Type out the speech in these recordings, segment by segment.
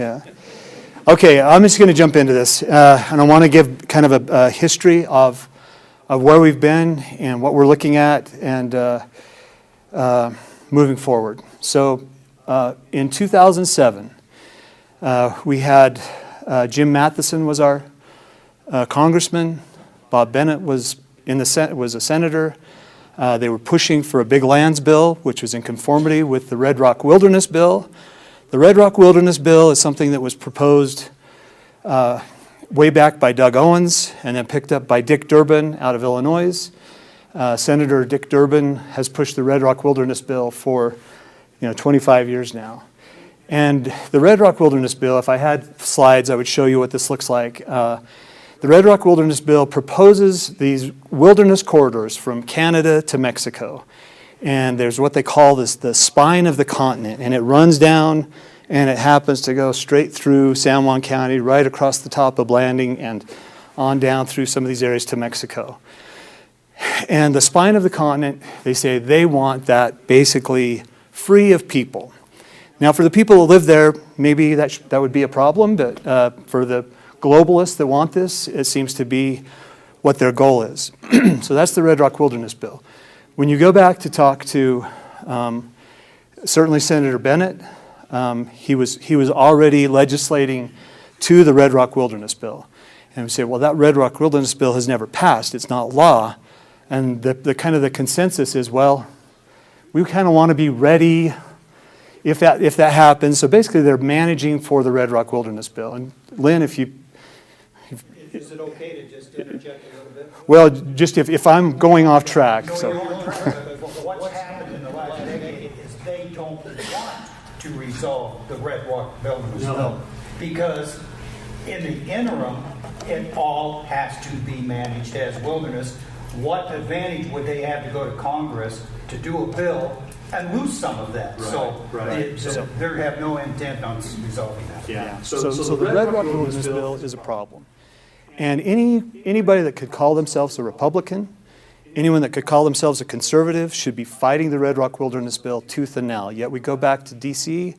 Yeah. Okay, I'm just going to jump into this, and I want to give kind of a history of where we've been and what we're looking at and moving forward. So in 2007, we had Jim Matheson was our congressman. Bob Bennett was was a senator. They were pushing for a big lands bill, which was in conformity with the Red Rock Wilderness Bill. The Red Rock Wilderness Bill is something that was proposed way back by Doug Owens and then picked up by Dick Durbin out of Illinois. Senator Dick Durbin has pushed the Red Rock Wilderness Bill for 25 years now. And the Red Rock Wilderness Bill, if I had slides, I would show you what this looks like. The Red Rock Wilderness Bill proposes these wilderness corridors from Canada to Mexico. And there's what they call the spine of the continent, and it runs down, and it happens to go straight through San Juan County, right across the top of Blanding, and on down through some of these areas to Mexico. And the spine of the continent, they say they want that basically free of people. Now, for the people who live there, maybe that would be a problem, but for the globalists that want this, it seems to be what their goal is. So that's the Red Rock Wilderness Bill. When you go back to talk to certainly Senator Bennett, he was already legislating to the Red Rock Wilderness Bill. And we say, well, that Red Rock Wilderness Bill has never passed. It's not law. And the kind of the consensus is, well, we kind of want to be ready if that happens. So basically, they're managing for the Red Rock Wilderness Bill. And Lynn, if you... Is it okay to just interject a little bit? Well, just if I'm going off track. No, so. What's happened in the last decade is they don't want to resolve the Red Rock Wilderness Bill. Because in the interim, it all has to be managed as wilderness. What advantage would they have to go to Congress to do a bill and lose some of that? Right. They have no intent on resolving that. Yeah. So the Red Rock Wilderness Bill is a problem. And anybody that could call themselves a Republican, anyone that could call themselves a conservative should be fighting the Red Rock Wilderness Bill tooth and nail. Yet we go back to D.C.,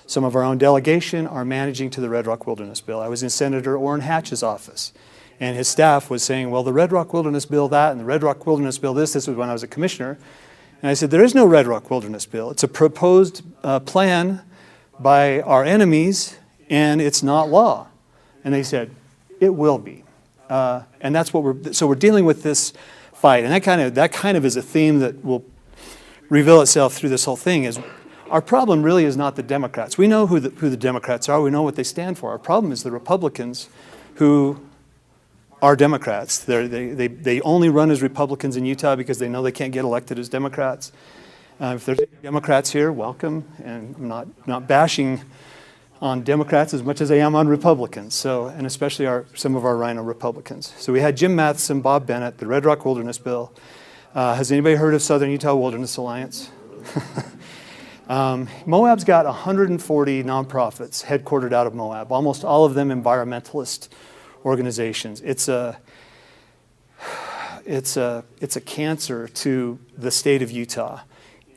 some of our own delegation are managing to the Red Rock Wilderness Bill. I was in Senator Orrin Hatch's office, and his staff was saying, well, the Red Rock Wilderness Bill that, and the Red Rock Wilderness Bill this. This was when I was a commissioner. And I said, there is no Red Rock Wilderness Bill. It's a proposed plan by our enemies, and it's not law. And they said, it will be. And that's what we're dealing with this fight. And that kind of is a theme that will reveal itself through this whole thing is our problem really is not the Democrats. We know who the Democrats are. We know what they stand for. Our problem is the Republicans who are Democrats. They only run as Republicans in Utah because they know they can't get elected as Democrats. If there's Democrats here, welcome. And I'm not bashing on Democrats as much as I am on Republicans. So, and especially some of our Rhino Republicans. So we had Jim Matheson, Bob Bennett, the Red Rock Wilderness Bill. Has anybody heard of Southern Utah Wilderness Alliance? Moab's got 140 nonprofits headquartered out of Moab, almost all of them environmentalist organizations. It's a cancer to the state of Utah,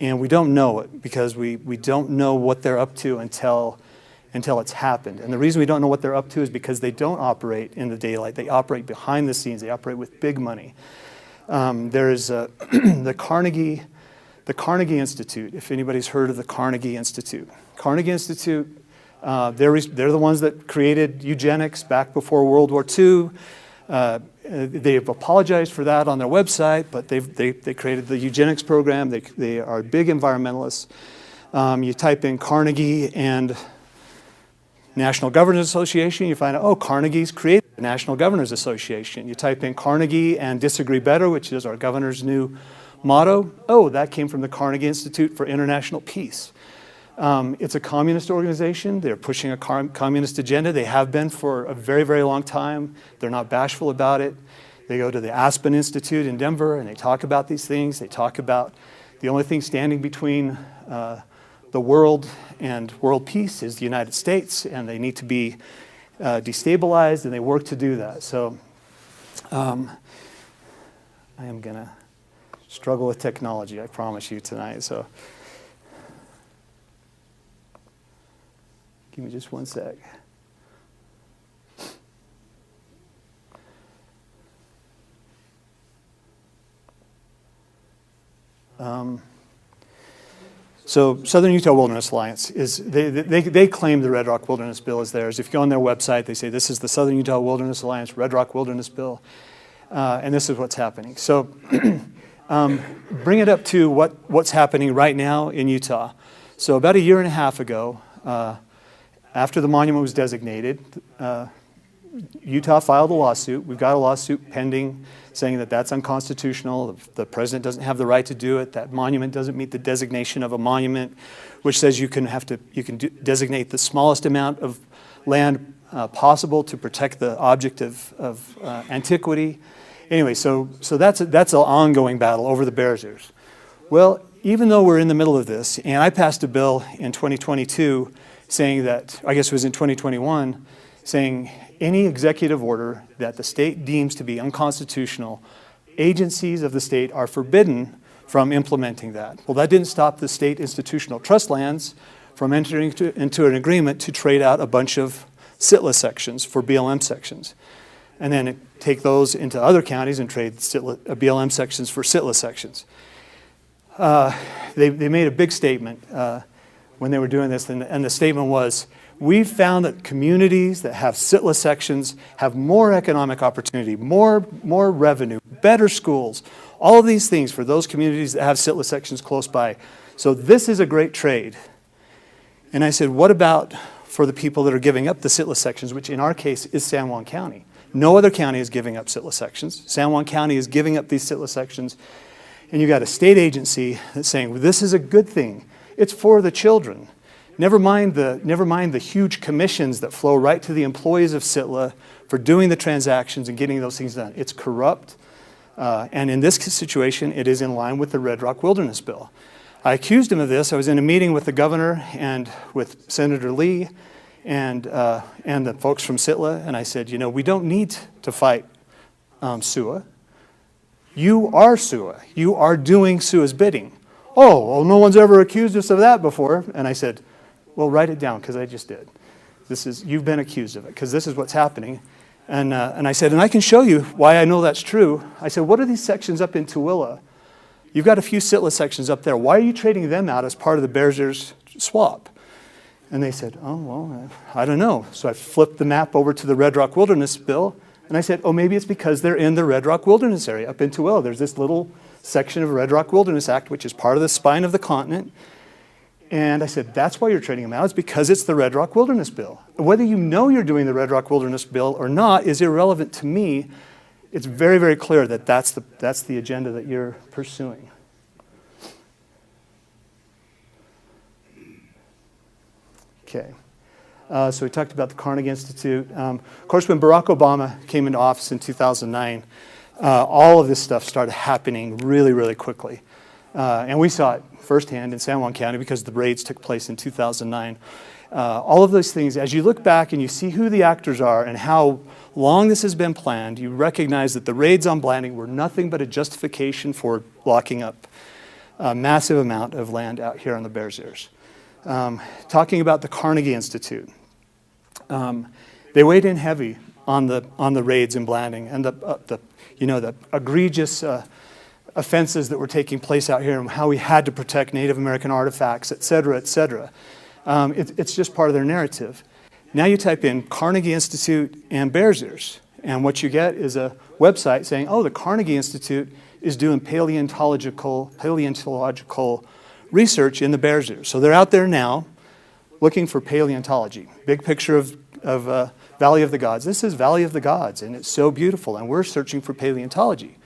and we don't know it because we don't know what they're up to until it's happened. And the reason we don't know what they're up to is because they don't operate in the daylight. They operate behind the scenes. They operate with big money. There's the Carnegie Institute, if anybody's heard of the Carnegie Institute. Carnegie Institute, they're the ones that created eugenics back before World War II. They've apologized for that on their website, but they created the eugenics program. They are big environmentalists. You type in Carnegie and National Governors Association, you find out, oh, Carnegie's created the National Governors Association. You type in Carnegie and Disagree Better, which is our governor's new motto. Oh, that came from the Carnegie Institute for International Peace. It's a communist organization. They're pushing a communist agenda. They have been for a very, very long time. They're not bashful about it. They go to the Aspen Institute in Denver, and they talk about these things. They talk about the only thing standing between the world and world peace is the United States, and they need to be destabilized, and they work to do that. So I am going to struggle with technology, I promise you tonight. So Give me just one sec. So Southern Utah Wilderness Alliance is, they claim the Red Rock Wilderness Bill is theirs. If you go on their website, they say this is the Southern Utah Wilderness Alliance Red Rock Wilderness Bill, and this is what's happening. So bring it up to what's happening right now in Utah. So about a year and a half ago, after the monument was designated, Utah filed a lawsuit. We've got a lawsuit pending saying that that's unconstitutional. The president doesn't have the right to do it. That monument doesn't meet the designation of a monument, which says you can designate the smallest amount of land possible to protect the object of antiquity. Anyway, so that's an ongoing battle over the Bears Ears. Well, even though we're in the middle of this, and I passed a bill in 2022 saying that, I guess it was in 2021, saying any executive order that the state deems to be unconstitutional, agencies of the state are forbidden from implementing that. Well, that didn't stop the state institutional trust lands from entering into an agreement to trade out a bunch of SITLA sections for BLM sections. And then take those into other counties and trade BLM sections for SITLA sections. They made a big statement when they were doing this, and the statement was, we've found that communities that have SITLA sections have more economic opportunity, more revenue, better schools, all of these things for those communities that have SITLA sections close by. So this is a great trade. And I said, what about for the people that are giving up the SITLA sections, which in our case is San Juan County? No other county is giving up SITLA sections. San Juan County is giving up these SITLA sections. And you got a state agency that's saying, well, this is a good thing. It's for the children. Never mind the huge commissions that flow right to the employees of SITLA for doing the transactions and getting those things done. It's corrupt. And in this situation, it is in line with the Red Rock Wilderness Bill. I accused him of this. I was in a meeting with the governor and with Senator Lee and the folks from SITLA, and I said, you know, we don't need to fight SUA. You are SUA. You are doing SUA's bidding. Oh, well, no one's ever accused us of that before. And I said, well, write it down, because I just did. You've been accused of it, because this is what's happening. And I said, and I can show you why I know that's true. I said, what are these sections up in Tooele? You've got a few SITLA sections up there. Why are you trading them out as part of the Bears Ears swap? And they said, oh, well, I don't know. So I flipped the map over to the Red Rock Wilderness Bill, and I said, oh, maybe it's because they're in the Red Rock Wilderness area up in Tooele. There's this little section of Red Rock Wilderness Act, which is part of the spine of the continent. And I said, that's why you're trading them out. It's because it's the Red Rock Wilderness Bill. Whether you know you're doing the Red Rock Wilderness Bill or not is irrelevant to me. It's very, very clear that that's the agenda that you're pursuing. Okay. So we talked about the Carnegie Institute. Of course, when Barack Obama came into office in 2009, all of this stuff started happening really, really quickly. And we saw it firsthand in San Juan County because the raids took place in 2009. All of those things, as you look back and you see who the actors are and how long this has been planned, you recognize that the raids on Blanding were nothing but a justification for locking up a massive amount of land out here on the Bears Ears. Talking about the Carnegie Institute, they weighed in heavy on the raids in Blanding and the egregious offenses that were taking place out here and how we had to protect Native American artifacts, et cetera, et cetera. It's just part of their narrative. Now you type in Carnegie Institute and Bears Ears, and what you get is a website saying, oh, the Carnegie Institute is doing paleontological research in the Bears Ears. So they're out there now looking for paleontology. Big picture of Valley of the Gods. This is Valley of the Gods, and it's so beautiful, and we're searching for paleontology.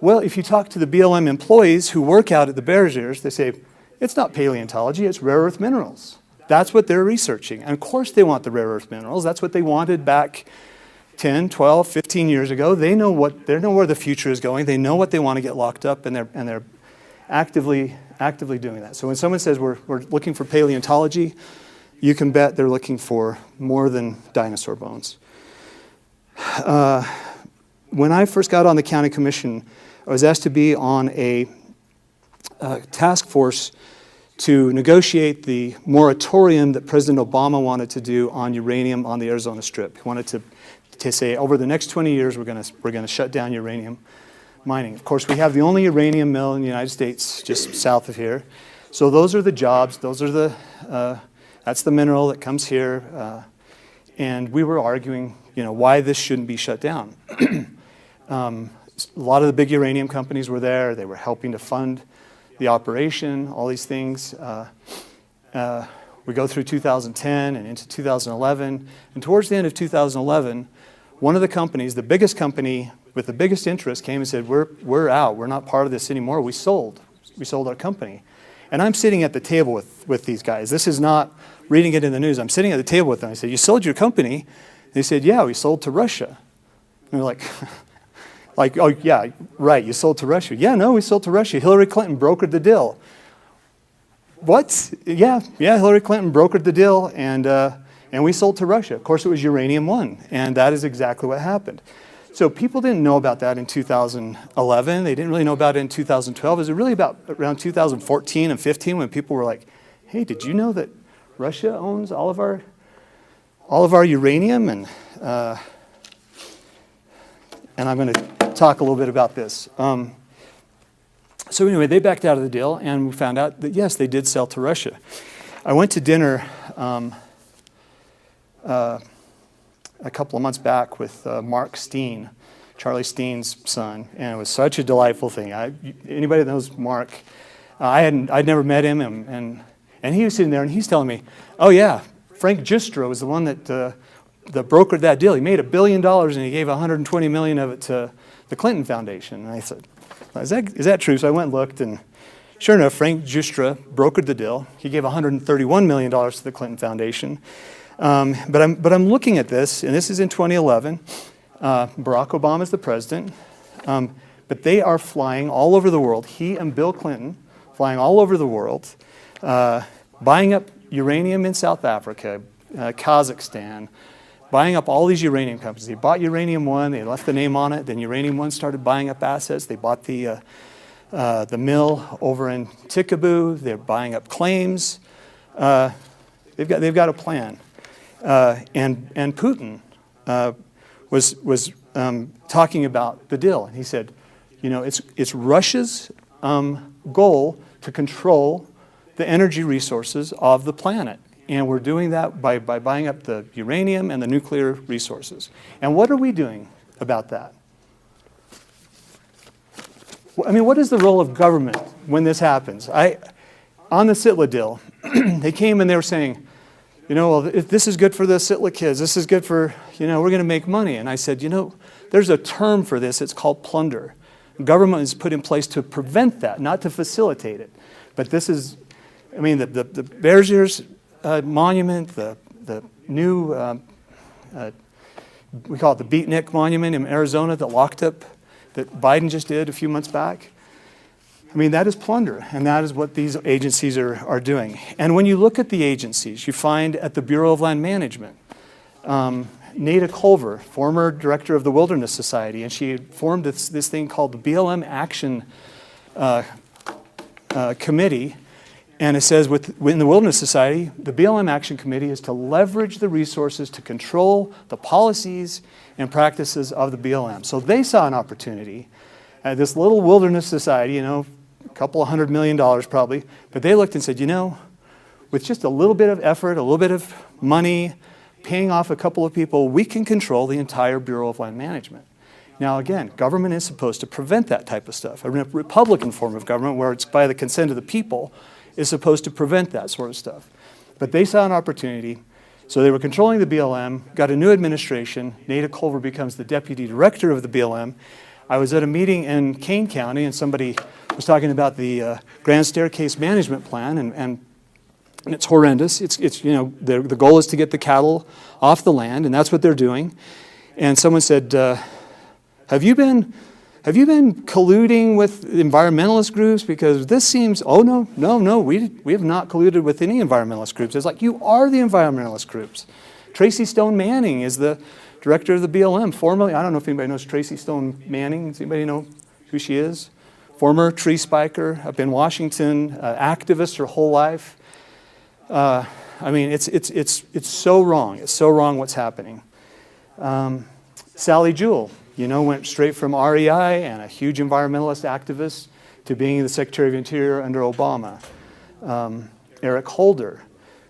Well, if you talk to the BLM employees who work out at the Bears Ears, they say, it's not paleontology, it's rare earth minerals. That's what they're researching. And of course they want the rare earth minerals. That's what they wanted back 10, 12, 15 years ago. They know where the future is going. They know what they want to get locked up, and they're actively doing that. So when someone says we're looking for paleontology, you can bet they're looking for more than dinosaur bones. When I first got on the county commission, I was asked to be on a task force to negotiate the moratorium that President Obama wanted to do on uranium on the Arizona Strip. He wanted to say, over the next 20 years, we're going to shut down uranium mining. Of course, we have the only uranium mill in the United States just south of here. So those are the jobs. Those are that's the mineral that comes here. And we were arguing, why this shouldn't be shut down. A lot of the big uranium companies were there. They were helping to fund the operation, all these things. We go through 2010 and into 2011. And towards the end of 2011, one of the companies, the biggest company with the biggest interest, came and said, we're out. We're not part of this anymore. We sold our company. And I'm sitting at the table with these guys. This is not reading it in the news. I'm sitting at the table with them. I said, you sold your company? They said, yeah, we sold to Russia. And they're like, oh, yeah, right, you sold to Russia. Yeah, no, we sold to Russia. Hillary Clinton brokered the deal. What? Yeah, Hillary Clinton brokered the deal, and we sold to Russia. Of course, it was Uranium One, and that is exactly what happened. So people didn't know about that in 2011. They didn't really know about it in 2012. It was really about around 2014 and 15 when people were like, hey, did you know that Russia owns all of our uranium? And I'm going to talk a little bit about this. So anyway, they backed out of the deal, and we found out that, yes, they did sell to Russia. I went to dinner a couple of months back with Mark Steen, Charlie Steen's son, and it was such a delightful thing. Anybody that knows Mark, I'd never met him, and he was sitting there, and he's telling me, oh yeah, Frank Giustra was the one that brokered that deal. He made $1 billion, and he gave $120 million of it to the Clinton Foundation. And I said, is that true? So I went and looked, and sure enough, Frank Giustra brokered the deal. He gave $131 million to the Clinton Foundation. But I'm looking at this, and this is in 2011. Barack Obama is the president, but they are flying all over the world. He and Bill Clinton flying all over the world, buying up uranium in South Africa, Kazakhstan, buying up all these uranium companies. They bought Uranium One. They left the name on it. Then Uranium One started buying up assets. They bought the mill over in Tikaboo. They're buying up claims. They've got a plan. And Putin was talking about the deal. And he said, it's Russia's goal to control the energy resources of the planet. And we're doing that by buying up the uranium and the nuclear resources. And what are we doing about that? I mean, what is the role of government when this happens? On the Sitla deal, they came and they were saying, well, this is good for the Sitla kids. This is good for, we're going to make money. And I said, there's a term for this. It's called plunder. Government is put in place to prevent that, not to facilitate it. But this is, the Bears Ears monument, the new, we call it the Beatnik Monument in Arizona that locked up, that Biden just did a few months back. That is plunder, and that is what these agencies are doing. And when you look at the agencies, you find at the Bureau of Land Management, Nada Culver, former director of the Wilderness Society, and she formed this thing called the BLM Action Committee. And it says within the Wilderness Society, the BLM Action Committee is to leverage the resources to control the policies and practices of the BLM. So they saw an opportunity at this little Wilderness Society, a couple of $100 million probably, but they looked and said, with just a little bit of effort, a little bit of money, paying off a couple of people, we can control the entire Bureau of Land Management. Now again, government is supposed to prevent that type of stuff. A Republican form of government, where it's by the consent of the people, is supposed to prevent that sort of stuff. But they saw an opportunity, so they were controlling the BLM, got a new administration. Nada Culver becomes the deputy director of the BLM. I was at a meeting in Kane County, and somebody was talking about the Grand Staircase Management Plan, and it's horrendous. It's the goal is to get the cattle off the land, and that's what they're doing. And someone said, have you been colluding with environmentalist groups? Because this seems, no, we have not colluded with any environmentalist groups. It's like, you are the environmentalist groups. Tracy Stone Manning is the director of the BLM, formerly. I don't know if anybody knows Tracy Stone Manning. Does anybody know who she is? former tree spiker up in Washington, activist her whole life. I mean, it's so wrong. It's so wrong what's happening. Sally Jewell, you know, went straight from REI and a huge environmentalist activist to being the Secretary of Interior under Obama. Eric Holder,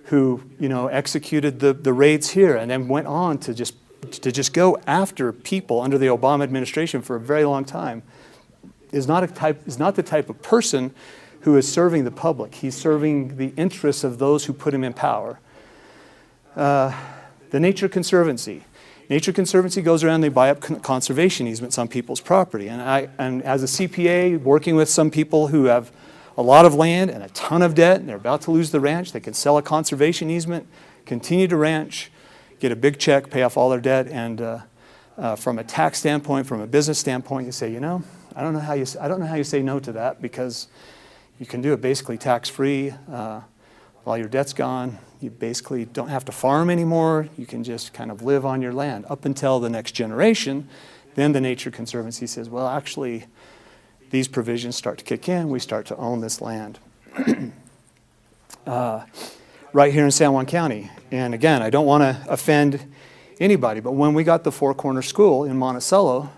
who, you know, executed the raids here and then went on to just go after people under the Obama administration for a very long time, is not the type of person who is serving the public. He's serving the interests of those who put him in power. The Nature Conservancy. Nature Conservancy goes around, they buy up conservation easements on people's property. And as a CPA, working with some people who have a lot of land and a ton of debt, and they're about to lose the ranch, they can sell a conservation easement, continue to ranch, get a big check, pay off all their debt, and from a tax standpoint, from a business standpoint, you say, you know, I don't know how you say no to that, because you can do it basically tax-free. While your debt's gone, you basically don't have to farm anymore. You can just kind of live on your land up until the next generation. Then the Nature Conservancy says, well, actually, these provisions start to kick in. We start to own this land. Right here in San Juan County. And again, I don't want to offend anybody, but when we got the Four Corner School in Monticello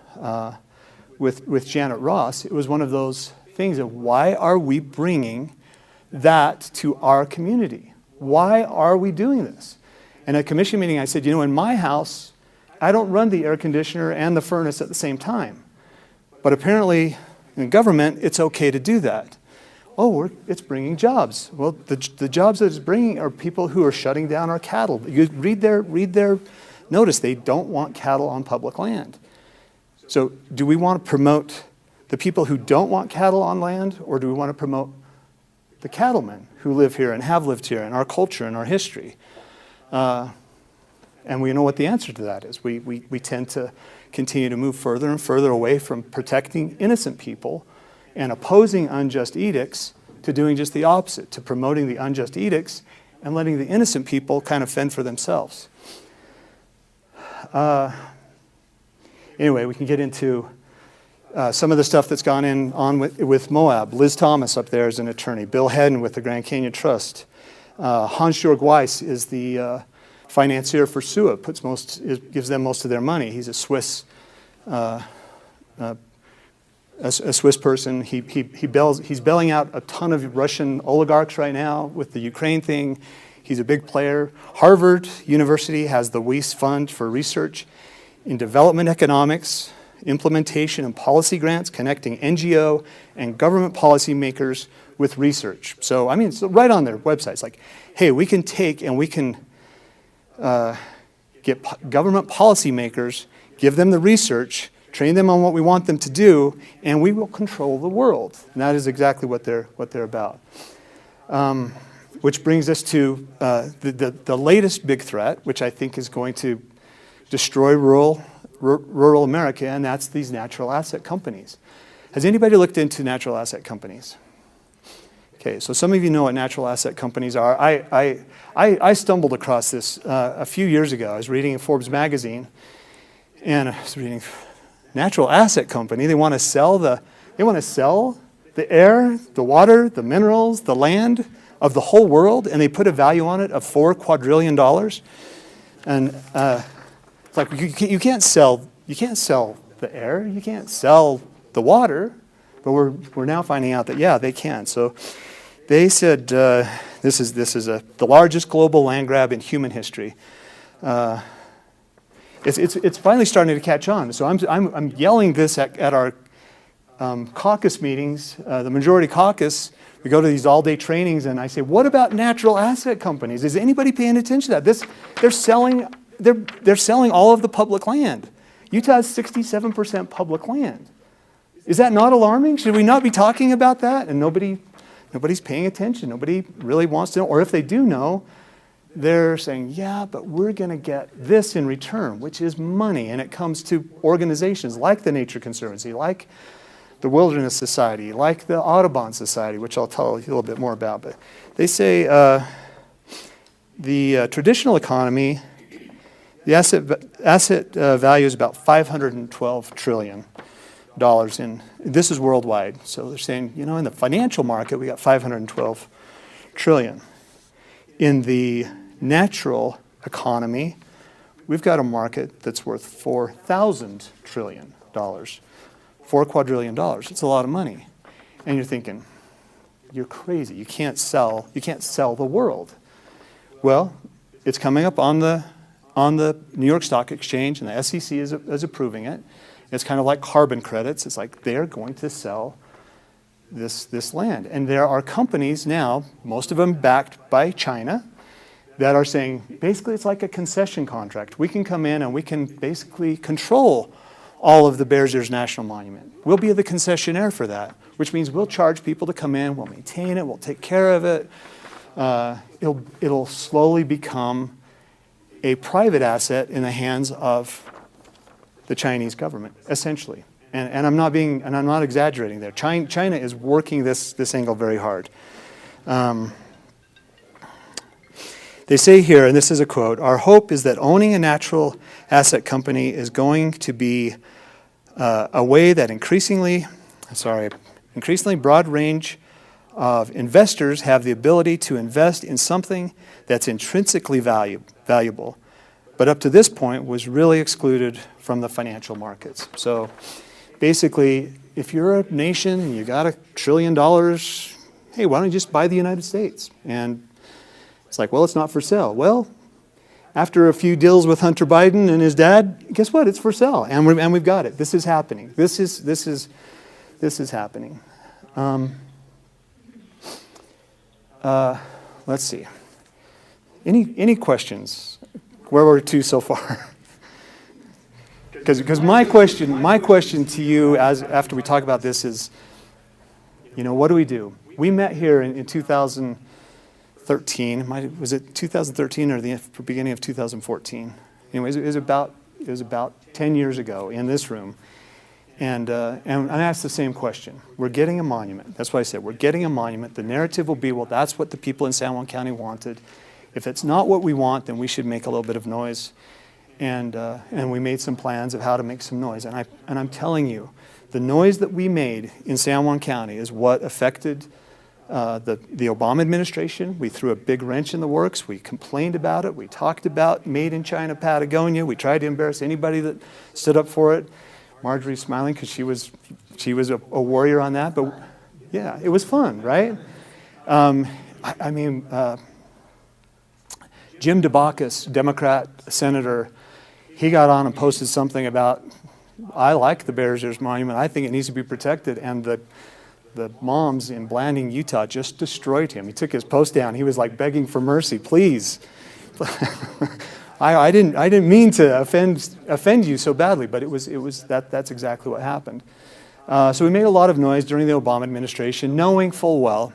with Janet Ross, it was one of those things of, why are we bringing that to our community? Why are we doing this? And at a commission meeting, I said, you know, in my house, I don't run the air conditioner and the furnace at the same time. But apparently, in government, it's okay to do that. Oh, it's bringing jobs. Well, the jobs that it's bringing are people who are shutting down our cattle. You read their notice. They don't want cattle on public land. So do we want to promote the people who don't want cattle on land, or do we want to promote the cattlemen who live here and have lived here, and our culture and our history? And we know what the answer to that is. We tend to continue to move further and further away from protecting innocent people and opposing unjust edicts to doing just the opposite, to promoting the unjust edicts and letting the innocent people kind of fend for themselves. Anyway, we can get into some of the stuff that's gone on with Moab. Liz Thomas up there is an attorney. Bill Hedden with the Grand Canyon Trust. Hans-Jörg Weiss is the financier for SUA, gives them most of their money. He's a Swiss person. He's bailing out a ton of Russian oligarchs right now with the Ukraine thing. He's a big player. Harvard University has the Weiss Fund for research in development economics, implementation and policy grants, connecting NGO and government policymakers with research. So, I mean, it's right on their website. It's like, hey, we can take and we can get government policymakers, give them the research, train them on what we want them to do, and we will control the world. And that is exactly what they're about. Which brings us to the latest big threat, which I think is going to destroy rural America, and that's these natural asset companies. Has anybody looked into natural asset companies? Okay, so some of you know what natural asset companies are. I stumbled across this a few years ago. I was reading in Forbes magazine, and I was reading natural asset company. They want to sell the air, the water, the minerals, the land of the whole world, and they put a value on it of $4 quadrillion. And it's like you can't sell the air, you can't sell the water, but we're now finding out that yeah, they can. So they said this is the largest global land grab in human history. It's finally starting to catch on. So I'm yelling this at our caucus meetings, the majority caucus. We go to these all-day trainings, and I say, "What about natural asset companies? Is anybody paying attention to that? They're selling all of the public land. Utah has 67% public land. Is that not alarming? Should we not be talking about that?" And nobody's paying attention. Nobody really wants to know. Or if they do know, they're saying, "Yeah, but we're going to get this in return," which is money. And it comes to organizations like the Nature Conservancy, like the Wilderness Society, like the Audubon Society, which I'll tell you a little bit more about. But they say the traditional economy, the asset value is about $512 trillion. in, this is worldwide. So they're saying, you know, in the financial market, we got 512 trillion. In the natural economy, we've got a market that's worth $4,000 trillion, $4 quadrillion. It's a lot of money. And you're thinking, you're crazy. You can't sell the world. Well, it's coming up on the New York Stock Exchange, and the SEC is approving it. It's kind of like carbon credits. It's like they're going to sell this land. And there are companies now, most of them backed by China, that are saying, basically it's like a concession contract. We can come in and we can basically control all of the Bears Ears National Monument. We'll be the concessionaire for that, which means we'll charge people to come in, we'll maintain it, we'll take care of it. It'll slowly become a private asset in the hands of the Chinese government, essentially. And I'm not exaggerating there. China is working this angle very hard. They say here, and this is a quote, "Our hope is that owning a natural asset company is going to be a way that increasingly broad range of investors have the ability to invest in something that's intrinsically valuable, but up to this point was really excluded from the financial markets." So basically, if you're a nation and you got $1 trillion, hey, why don't you just buy the United States? And it's like, well, it's not for sale. Well, after a few deals with Hunter Biden and his dad, guess what? It's for sale, and we've got it. This is happening. This is happening. Let's see. Any questions? Where were we to so far? Because my question to you, as after we talk about this, is, you know, what do we do? We met here in 2013. Was it 2013 or the beginning of 2014? Anyways, it was about 10 years ago in this room, and I asked the same question. We're getting a monument. That's why I said we're getting a monument. The narrative will be, well, that's what the people in San Juan County wanted. If it's not what we want, then we should make a little bit of noise. And we made some plans of how to make some noise. And I'm telling you, the noise that we made in San Juan County is what affected the Obama administration. We threw a big wrench in the works. We complained about it. We talked about made in China Patagonia. We tried to embarrass anybody that stood up for it. Marjorie's smiling because she was a warrior on that. But yeah, it was fun, right? Jim DeBacchus, Democrat senator, he got on and posted something about, I like the Bears Ears Monument. I think it needs to be protected. And the moms in Blanding, Utah just destroyed him. He took his post down. He was like begging for mercy, please. I didn't mean to offend you so badly, but that's exactly what happened. So we made a lot of noise during the Obama administration, knowing full well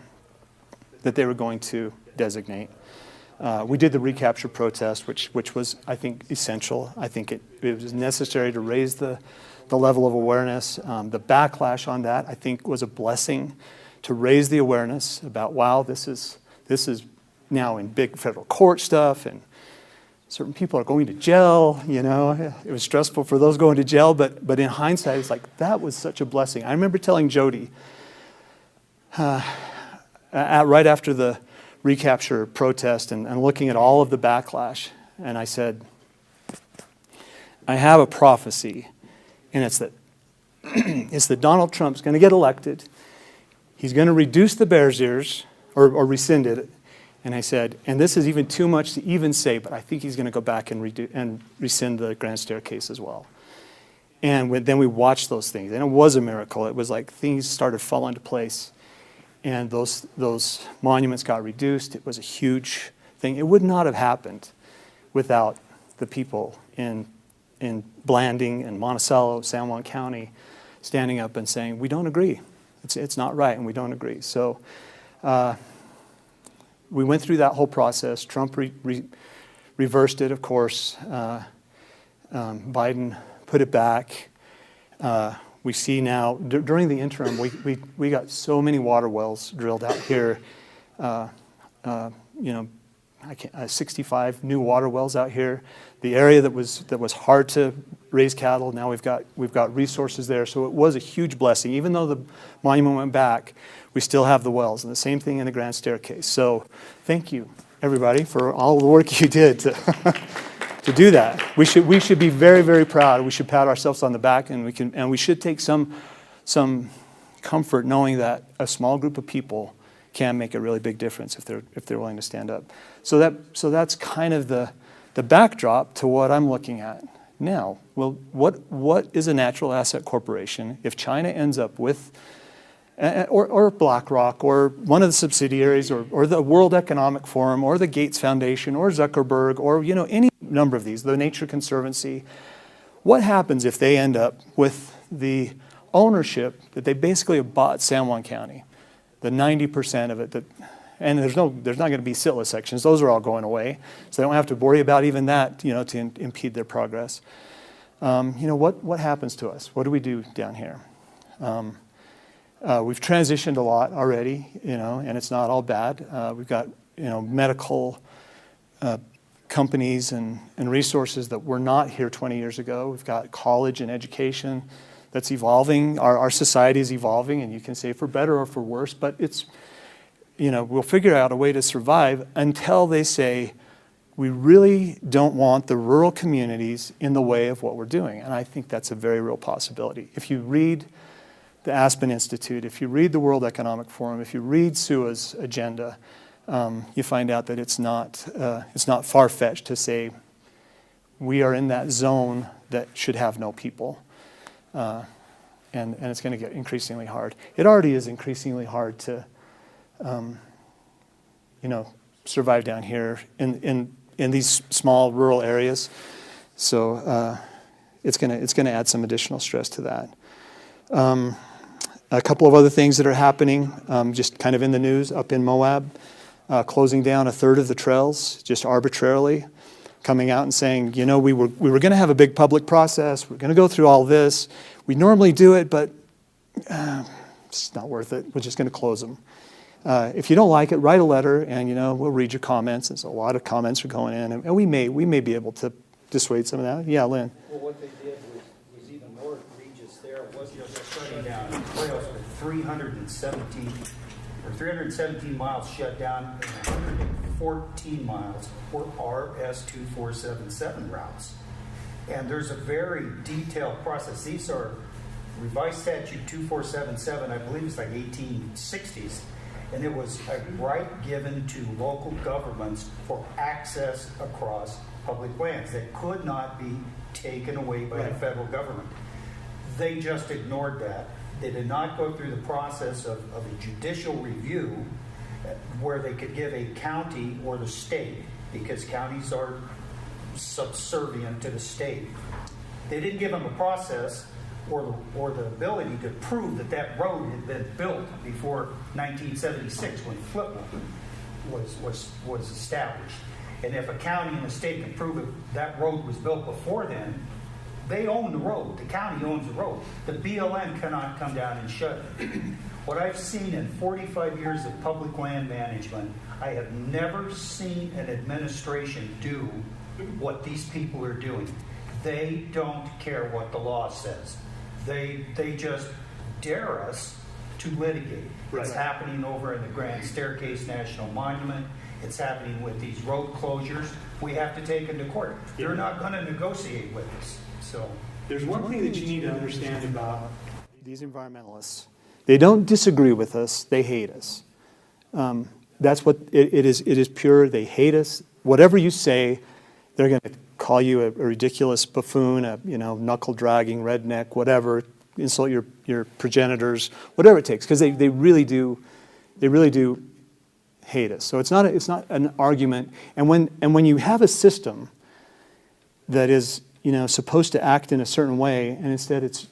that they were going to designate. We did the recapture protest, which was, I think, essential. I think it was necessary to raise the level of awareness. The backlash on that, I think, was a blessing to raise the awareness about, wow, this is now in big federal court stuff, and certain people are going to jail. You know, it was stressful for those going to jail, but in hindsight, it's like that was such a blessing. I remember telling Jody right after the recapture protest and looking at all of the backlash, and I said, I have a prophecy, and it's that Donald Trump's going to get elected. He's going to reduce the Bears Ears or rescind it. And I said, and this is even too much to even say, but I think he's going to go back and rescind the Grand Staircase as well. And then we watched those things, and it was a miracle. It was like things started falling into place. And those monuments got reduced. It was a huge thing. It would not have happened without the people in Blanding and Monticello, San Juan County, standing up and saying, we don't agree. It's not right, and we don't agree. So we went through that whole process. Trump reversed it, of course. Biden put it back. We see now, during the interim, we got so many water wells drilled out here, 65 new water wells out here. The area that was hard to raise cattle, now we've got resources there. So it was a huge blessing. Even though the monument went back, we still have the wells, and the same thing in the grand staircase. So thank you, everybody, for all the work you did to do that. We should be very, very proud. We should pat ourselves on the back, and we should take some comfort knowing that a small group of people can make a really big difference if they're willing to stand up. So that's kind of the backdrop to what I'm looking at now. Well, what is a natural asset corporation if China ends up with, or BlackRock, or one of the subsidiaries, or the World Economic Forum, or the Gates Foundation, or Zuckerberg, or any number of these, the Nature Conservancy? What happens if they end up with the ownership that they basically have bought San Juan County, the 90% of it, and there's not going to be sitla sections. Those are all going away, so they don't have to worry about even that, to impede their progress. What happens to us? What do we do down here? We've transitioned a lot already, and it's not all bad. We've got, medical companies and resources that were not here 20 years ago. We've got college and education that's evolving. Our society is evolving, and you can say for better or for worse, but it's, we'll figure out a way to survive until they say, we really don't want the rural communities in the way of what we're doing. And I think that's a very real possibility. If you read the Aspen Institute, if you read the World Economic Forum, if you read SUA's agenda, you find out that it's not far-fetched to say we are in that zone that should have no people. And it's going to get increasingly hard. It already is increasingly hard to, survive down here in these small rural areas. So it's going to add some additional stress to that. A couple of other things that are happening, just kind of in the news, up in Moab, closing down a third of the trails just arbitrarily, coming out and saying, we were going to have a big public process. We're going to go through all this. We normally do it, but it's not worth it. We're just going to close them. If you don't like it, write a letter, and we'll read your comments. And so a lot of comments are going in, and we may be able to dissuade some of that. Yeah, Lynn. Well, what they did was even more egregious there. It wasn't just shutting down trails with 317 miles shut down, and 114 miles were RS-2477 routes. And there's a very detailed process. These are revised statute 2477, I believe it's like 1860s. And it was a right given to local governments for access across public lands that could not be taken away by the federal government. They just ignored that. They did not go through the process of a judicial review where they could give a county or the state, because counties are subservient to the state. They didn't give them a process or the ability to prove that that road had been built before 1976 when Flipmore was established. And if a county and a state can prove that road was built before then, they own the road. The county owns the road. The BLM cannot come down and shut it. What I've seen in 45 years of public land management, I have never seen an administration do what these people are doing. They don't care what the law says. They just dare us to litigate. Right. It's happening over in the Grand Staircase National Monument. It's happening with these road closures. We have to take them to court. Yeah. They're not going to negotiate with us. So there's one thing that you need to understand about these environmentalists. They don't disagree with us. They hate us. That's what it is. It is pure. They hate us. Whatever you say, they're going to call you a ridiculous buffoon, a knuckle-dragging redneck, whatever, insult your progenitors, whatever it takes, because they really do hate us. So it's not an argument. And when you have a system that is supposed to act in a certain way, and instead it's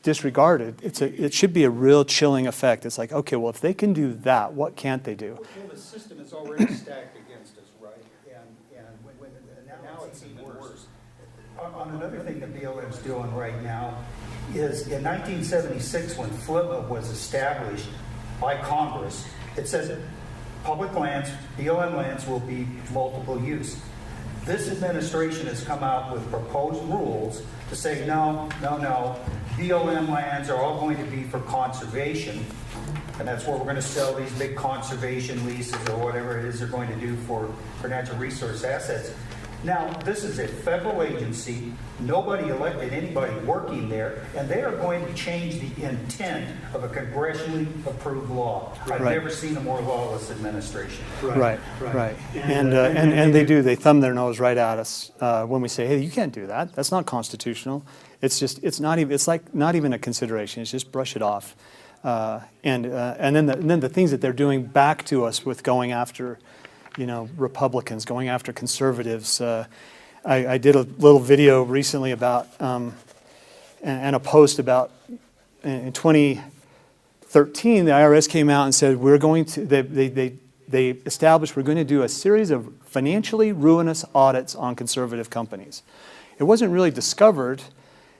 disregarded, it should be a real chilling effect. It's like, okay, well, if they can do that, what can't they do? Well, the system is already stacked against us, right? And now it's even worse. On another thing that BLM's doing right now is in 1976, when FLIPA was established by Congress, it says public lands, BLM lands will be multiple use. This administration has come out with proposed rules to say, no, BLM lands are all going to be for conservation, and that's where we're going to sell these big conservation leases or whatever it is they're going to do for natural resource assets. Now, this is a federal agency. Nobody elected anybody working there, and they are going to change the intent of a congressionally approved law. I've never seen a more lawless administration. Right. And they do. They thumb their nose right at us when we say, "Hey, you can't do that. That's not constitutional." It's not even. It's like not even a consideration. It's just brush it off. And then the things that they're doing back to us with going after, Republicans, going after conservatives. I did a little video recently about and a post about in 2013 the IRS came out and said we're going to they established we're going to do a series of financially ruinous audits on conservative companies. It wasn't really discovered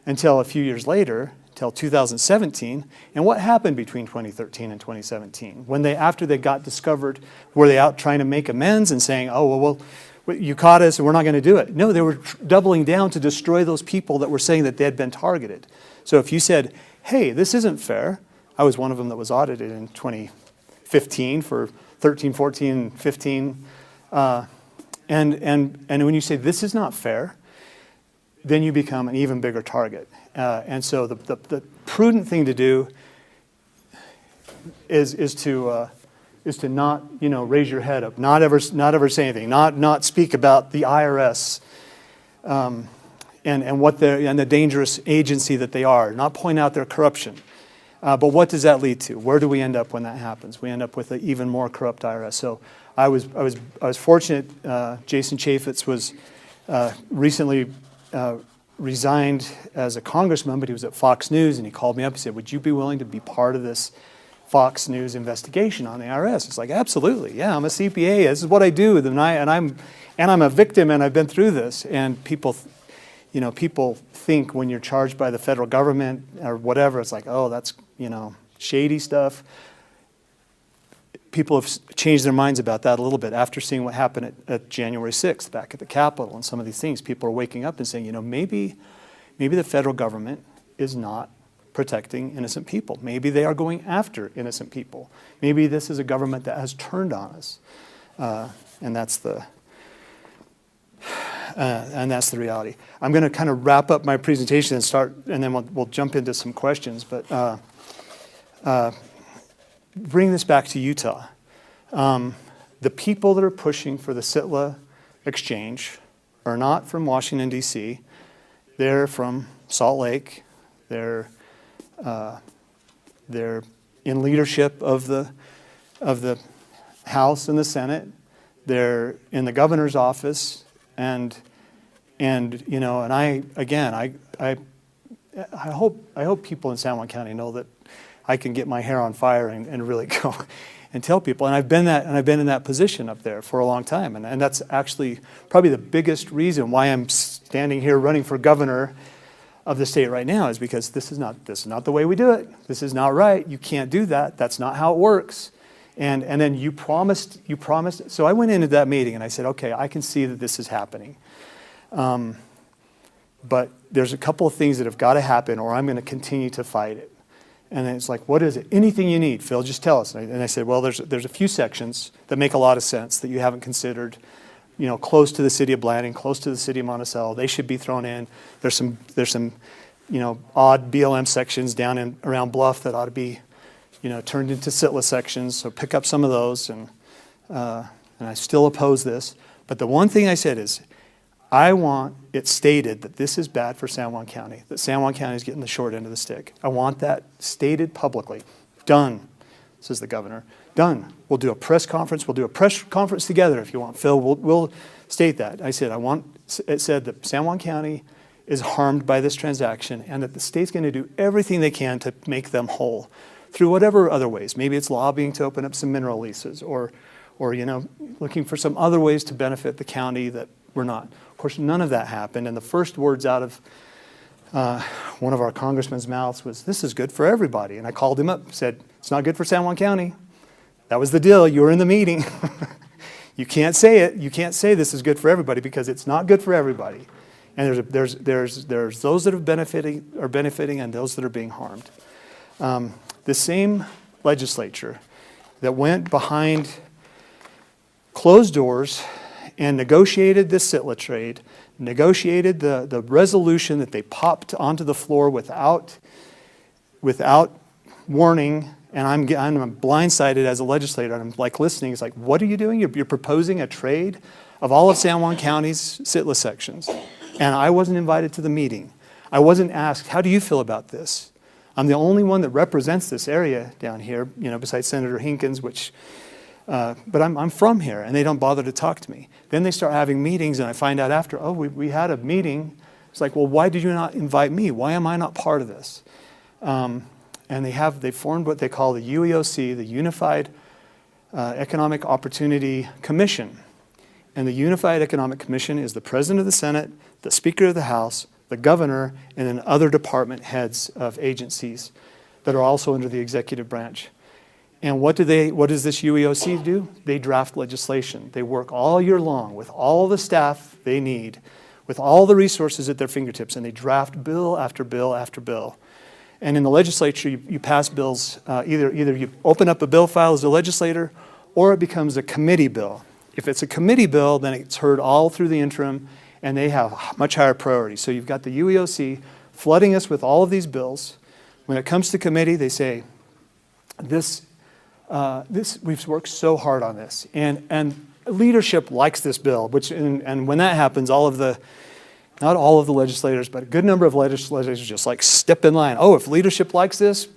until a few years later, till 2017. And what happened between 2013 and 2017? When after they got discovered, were they out trying to make amends and saying, oh, well, you caught us and we're not going to do it? No, they were doubling down to destroy those people that were saying that they had been targeted. So if you said, hey, this isn't fair, I was one of them that was audited in 2015 for 13, 14, 15. And when you say this is not fair, then you become an even bigger target. And so the prudent thing to do is to not raise your head up, not ever say anything, not speak about the IRS and what the dangerous agency that they are, not point out their corruption. But what does that lead to? Where do we end up when that happens? We end up with an even more corrupt IRS. So I was fortunate. Jason Chaffetz was recently resigned as a congressman, but he was at Fox News, and he called me up and said, would you be willing to be part of this Fox News investigation on the IRS? It's like, absolutely, yeah, I'm a CPA, this is what I do, and I'm a victim, and I've been through this. And people think when you're charged by the federal government or whatever, it's like, oh, that's shady stuff. People have changed their minds about that a little bit after seeing what happened at January 6th back at the Capitol and some of these things. People are waking up and saying, maybe the federal government is not protecting innocent people. Maybe they are going after innocent people. Maybe this is a government that has turned on us, and that's the reality. I'm going to kind of wrap up my presentation and then we'll jump into some questions. But bring this back to Utah. The people that are pushing for the Sitla exchange are not from Washington, D.C. They're from Salt Lake. They're in leadership of the House and the Senate. They're in the governor's office, and I hope people in San Juan County know that I can get my hair on fire and really go and tell people. And I've been in that position up there for a long time. And that's actually probably the biggest reason why I'm standing here running for governor of the state right now, is because this is not the way we do it. This is not right. You can't do that. That's not how it works. And then you promised. So I went into that meeting and I said, okay, I can see that this is happening. But there's a couple of things that have got to happen or I'm going to continue to fight it. And then it's like, what is it? Anything you need, Phil, just tell us. And I said, well, there's a few sections that make a lot of sense that you haven't considered. Close to the city of Blanding, close to the city of Monticello, they should be thrown in. There's some odd BLM sections down around Bluff that ought to be, turned into Sitla sections. So pick up some of those, and I still oppose this. But the one thing I said is, I want it stated that this is bad for San Juan County, that San Juan County is getting the short end of the stick. I want that stated publicly. Done, says the governor. Done. We'll do a press conference. We'll do a press conference together if you want, Phil. We'll state that. I said, it said that San Juan County is harmed by this transaction and that the state's going to do everything they can to make them whole through whatever other ways. Maybe it's lobbying to open up some mineral leases or looking for some other ways to benefit the county that we're not. Of course, none of that happened. And the first words out of one of our congressmen's mouths was, this is good for everybody. And I called him up and said, it's not good for San Juan County. That was the deal. You were in the meeting. You can't say it. You can't say this is good for everybody because it's not good for everybody. And there's those that are benefiting and those that are being harmed. The same legislature that went behind closed doors and negotiated this sitla trade, negotiated the resolution that they popped onto the floor without warning, and I'm blindsided as a legislator, and I'm like listening, it's like, what are you doing? You're proposing a trade of all of San Juan County's sitla sections, and I wasn't invited to the meeting. I wasn't asked, how do you feel about this? I'm the only one that represents this area down here, besides Senator Hinkins, but I'm from here, and they don't bother to talk to me. Then they start having meetings, and I find out after, we had a meeting. It's like, well, why did you not invite me? Why am I not part of this? And they formed what they call the UEOC, the Unified Economic Opportunity Commission. And the Unified Economic Commission is the President of the Senate, the Speaker of the House, the Governor, and then other department heads of agencies that are also under the executive branch. And what does this UEOC do? They draft legislation. They work all year long with all the staff they need, with all the resources at their fingertips, and they draft bill after bill after bill. And in the legislature, you pass bills, either you open up a bill file as a legislator, or it becomes a committee bill. If it's a committee bill, then it's heard all through the interim, and they have much higher priority. So you've got the UEOC flooding us with all of these bills. When it comes to committee, they say, we've worked so hard on this, and leadership likes this bill. And when that happens, not all of the legislators, but a good number of legislators just like step in line. Oh, if leadership likes this,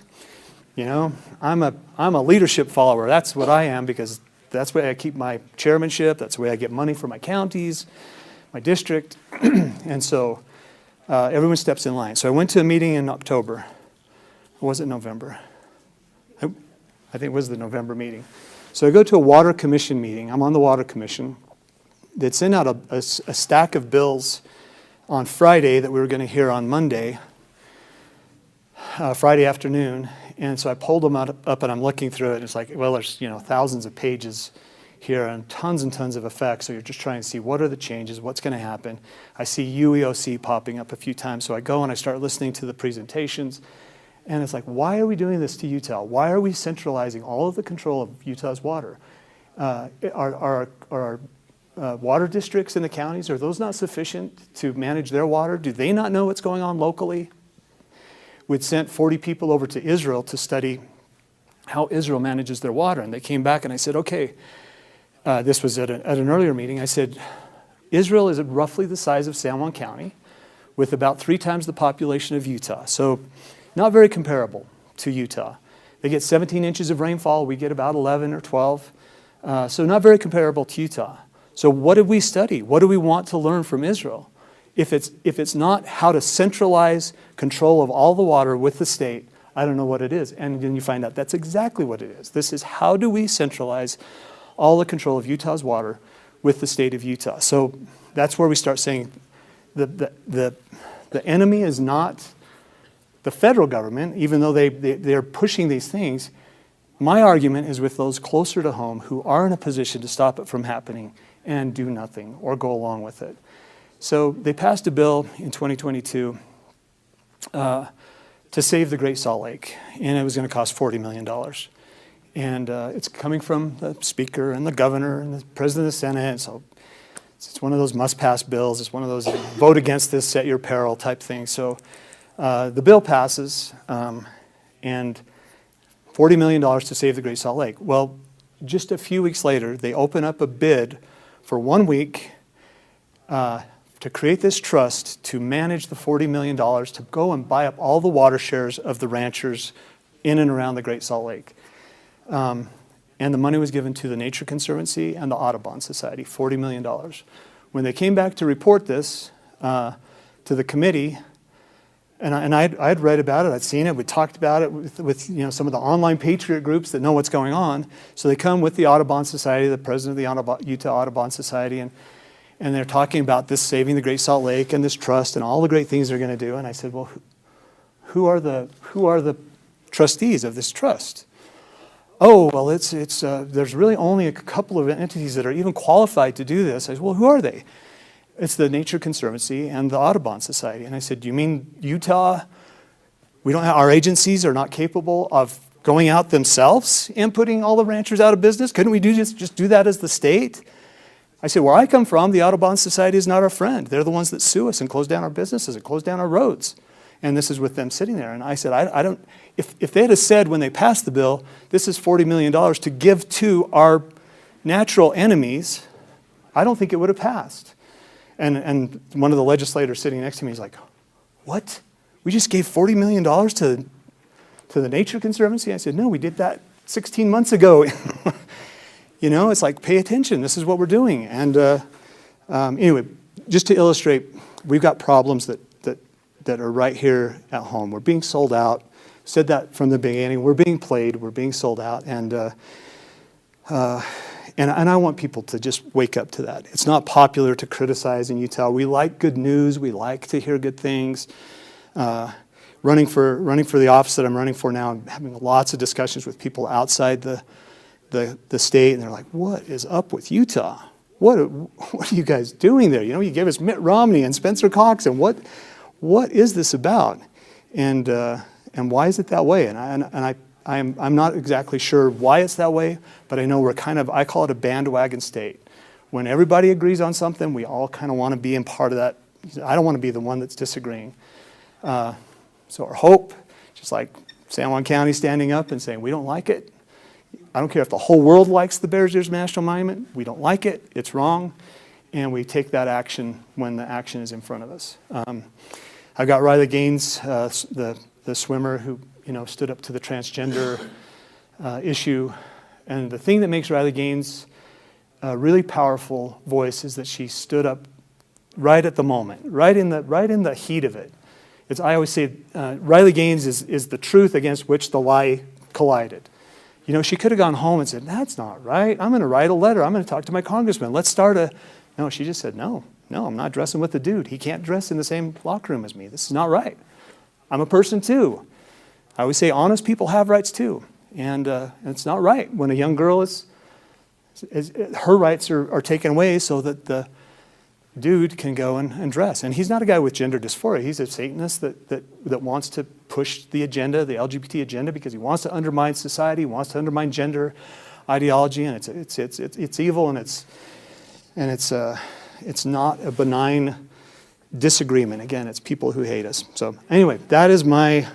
I'm a leadership follower. That's what I am, because that's the way I keep my chairmanship. That's the way I get money for my counties, my district, and so everyone steps in line. So I went to a meeting in October. Or was it November? I think it was the November meeting. So I go to a water commission meeting. I'm on the water commission. They'd sent out a stack of bills on Friday that we were going to hear on Monday, Friday afternoon. And so I pulled them up and I'm looking through it. And it's like, well, there's thousands of pages here and tons of effects. So you're just trying to see what are the changes, what's going to happen. I see UEOC popping up a few times. So I go and I start listening to the presentations. And it's like, why are we doing this to Utah? Why are we centralizing all of the control of Utah's water? Are water districts in the counties, are those not sufficient to manage their water? Do they not know what's going on locally? We'd sent 40 people over to Israel to study how Israel manages their water. And they came back and I said, okay, this was at an earlier meeting. I said, Israel is roughly the size of San Juan County with about 3 times the population of Utah. So not very comparable to Utah. They get 17 inches of rainfall. We get about 11 or 12. So not very comparable to Utah. So what did we study? What do we want to learn from Israel? If it's not how to centralize control of all the water with the state, I don't know what it is. And then you find out that's exactly what it is. This is how do we centralize all the control of Utah's water with the state of Utah. So that's where we start saying the enemy is not the federal government, even though they're pushing these things. My argument is with those closer to home who are in a position to stop it from happening and do nothing or go along with it. So they passed a bill in 2022 to save the Great Salt Lake, and it was going to cost $40 million. And it's coming from the Speaker and the Governor and the President of the Senate, so it's one of those must-pass bills. It's one of those vote against this, set your peril type things. So the bill passes, and $40 million to save the Great Salt Lake. Well, just a few weeks later, they open up a bid for 1 week to create this trust to manage the $40 million to go and buy up all the water shares of the ranchers in and around the Great Salt Lake. And the money was given to the Nature Conservancy and the Audubon Society, $40 million. When they came back to report this to the committee, and I'd read about it, I'd seen it, we talked about it with some of the online patriot groups that know what's going on. So they come with the Audubon Society, the president of the Utah Audubon Society, and they're talking about this saving the Great Salt Lake and this trust and all the great things they're going to do. And I said, well, who are the trustees of this trust? oh, well, there's really only a couple of entities that are even qualified to do this. I said, well, who are they? It's the Nature Conservancy and the Audubon Society. And I said, do you mean Utah? Our agencies are not capable of going out themselves and putting all the ranchers out of business? Couldn't we just do that as the state? I said, where I come from, the Audubon Society is not our friend. They're the ones that sue us and close down our businesses and close down our roads. And this is with them sitting there. And I said, I don't, if they had said when they passed the bill, this is $40 million to give to our natural enemies, I don't think it would have passed. And one of the legislators sitting next to me is like, what? We just gave $40 million to the Nature Conservancy? I said, no, we did that 16 months ago. You know, it's like, pay attention. This is what we're doing. And anyway, just to illustrate, we've got problems that are right here at home. We're being sold out. Said that from the beginning. We're being played. We're being sold out. And I want people to just wake up to that. It's not popular to criticize in Utah. We like good news. We like to hear good things. Running for the office that I'm running for now, I'm having lots of discussions with people outside the state, and they're like, what is up with Utah? What are you guys doing there? You know, you gave us Mitt Romney and Spencer Cox, and what is this about? And why is it that way? And I'm not exactly sure why it's that way, but I know we're I call it a bandwagon state. When everybody agrees on something, we all kind of want to be in part of that. I don't want to be the one that's disagreeing. So our hope, just like San Juan County standing up and saying, we don't like it. I don't care if the whole world likes the Bears Ears National Monument. We don't like it. It's wrong. And we take that action when the action is in front of us. I've got Riley Gaines, the swimmer who stood up to the transgender issue. And the thing that makes Riley Gaines a really powerful voice is that she stood up right at the moment, right in the heat of it. I always say Riley Gaines is the truth against which the lie collided. You know, she could have gone home and said, that's not right. I'm going to write a letter. I'm going to talk to my congressman. Let's start a... No, she just said, no, I'm not dressing with the dude. He can't dress in the same locker room as me. This is not right. I'm a person too. I always say honest people have rights too. And it's not right when a young girl her rights are taken away so that the dude can go and dress. And he's not a guy with gender dysphoria. He's a Satanist that wants to push the agenda, the LGBT agenda, because he wants to undermine society, he wants to undermine gender ideology, and it's evil, and it's not a benign disagreement. Again, it's people who hate us. So anyway, that is my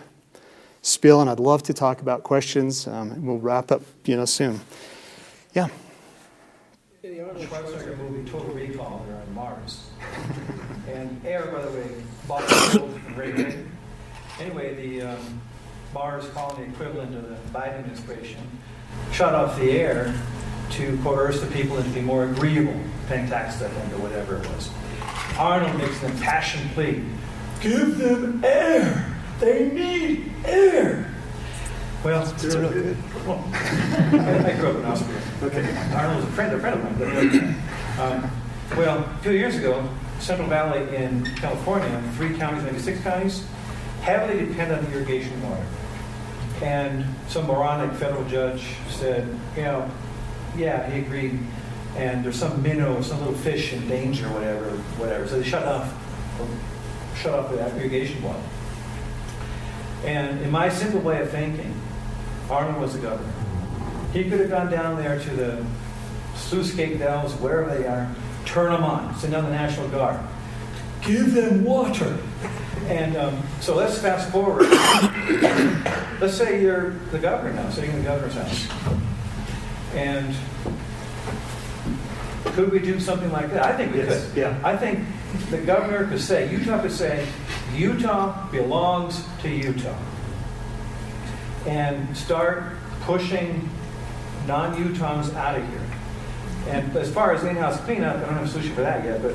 spiel, and I'd love to talk about questions. We'll wrap up, soon. Yeah. The Arnold Schwarzenegger movie Total Recall, they're on Mars. And Air, by the way, bought the gold from Reagan. Anyway, the Mars colony equivalent of the Biden administration shut off the air to coerce the people into being more agreeable, paying taxes, I think, or whatever it was. Arnold makes an impassioned plea. Give them air! They need air! Well, it's really good. Well, I grew up in Austria. Okay. Arnold was a friend of mine. Well, a few years ago, Central Valley in California, 3 counties, maybe 6 counties, heavily depend on irrigation water. And some moronic federal judge said, yeah, he agreed. And there's some minnow, some little fish in danger, whatever. So they shut off the irrigation water. And in my simple way of thinking, Arnold was the governor. He could have gone down there to the Sluice-Gate Dells, wherever they are, turn them on, send down the National Guard. Give them water. And so let's fast forward. Let's say you're the governor now, sitting in the governor's house. And could we do something like that? I think we could. Yeah. I think the governor could say, Utah could say, Utah belongs to Utah. And start pushing non-Utahns out of here. And as far as in-house cleanup, I don't have a solution for that yet, but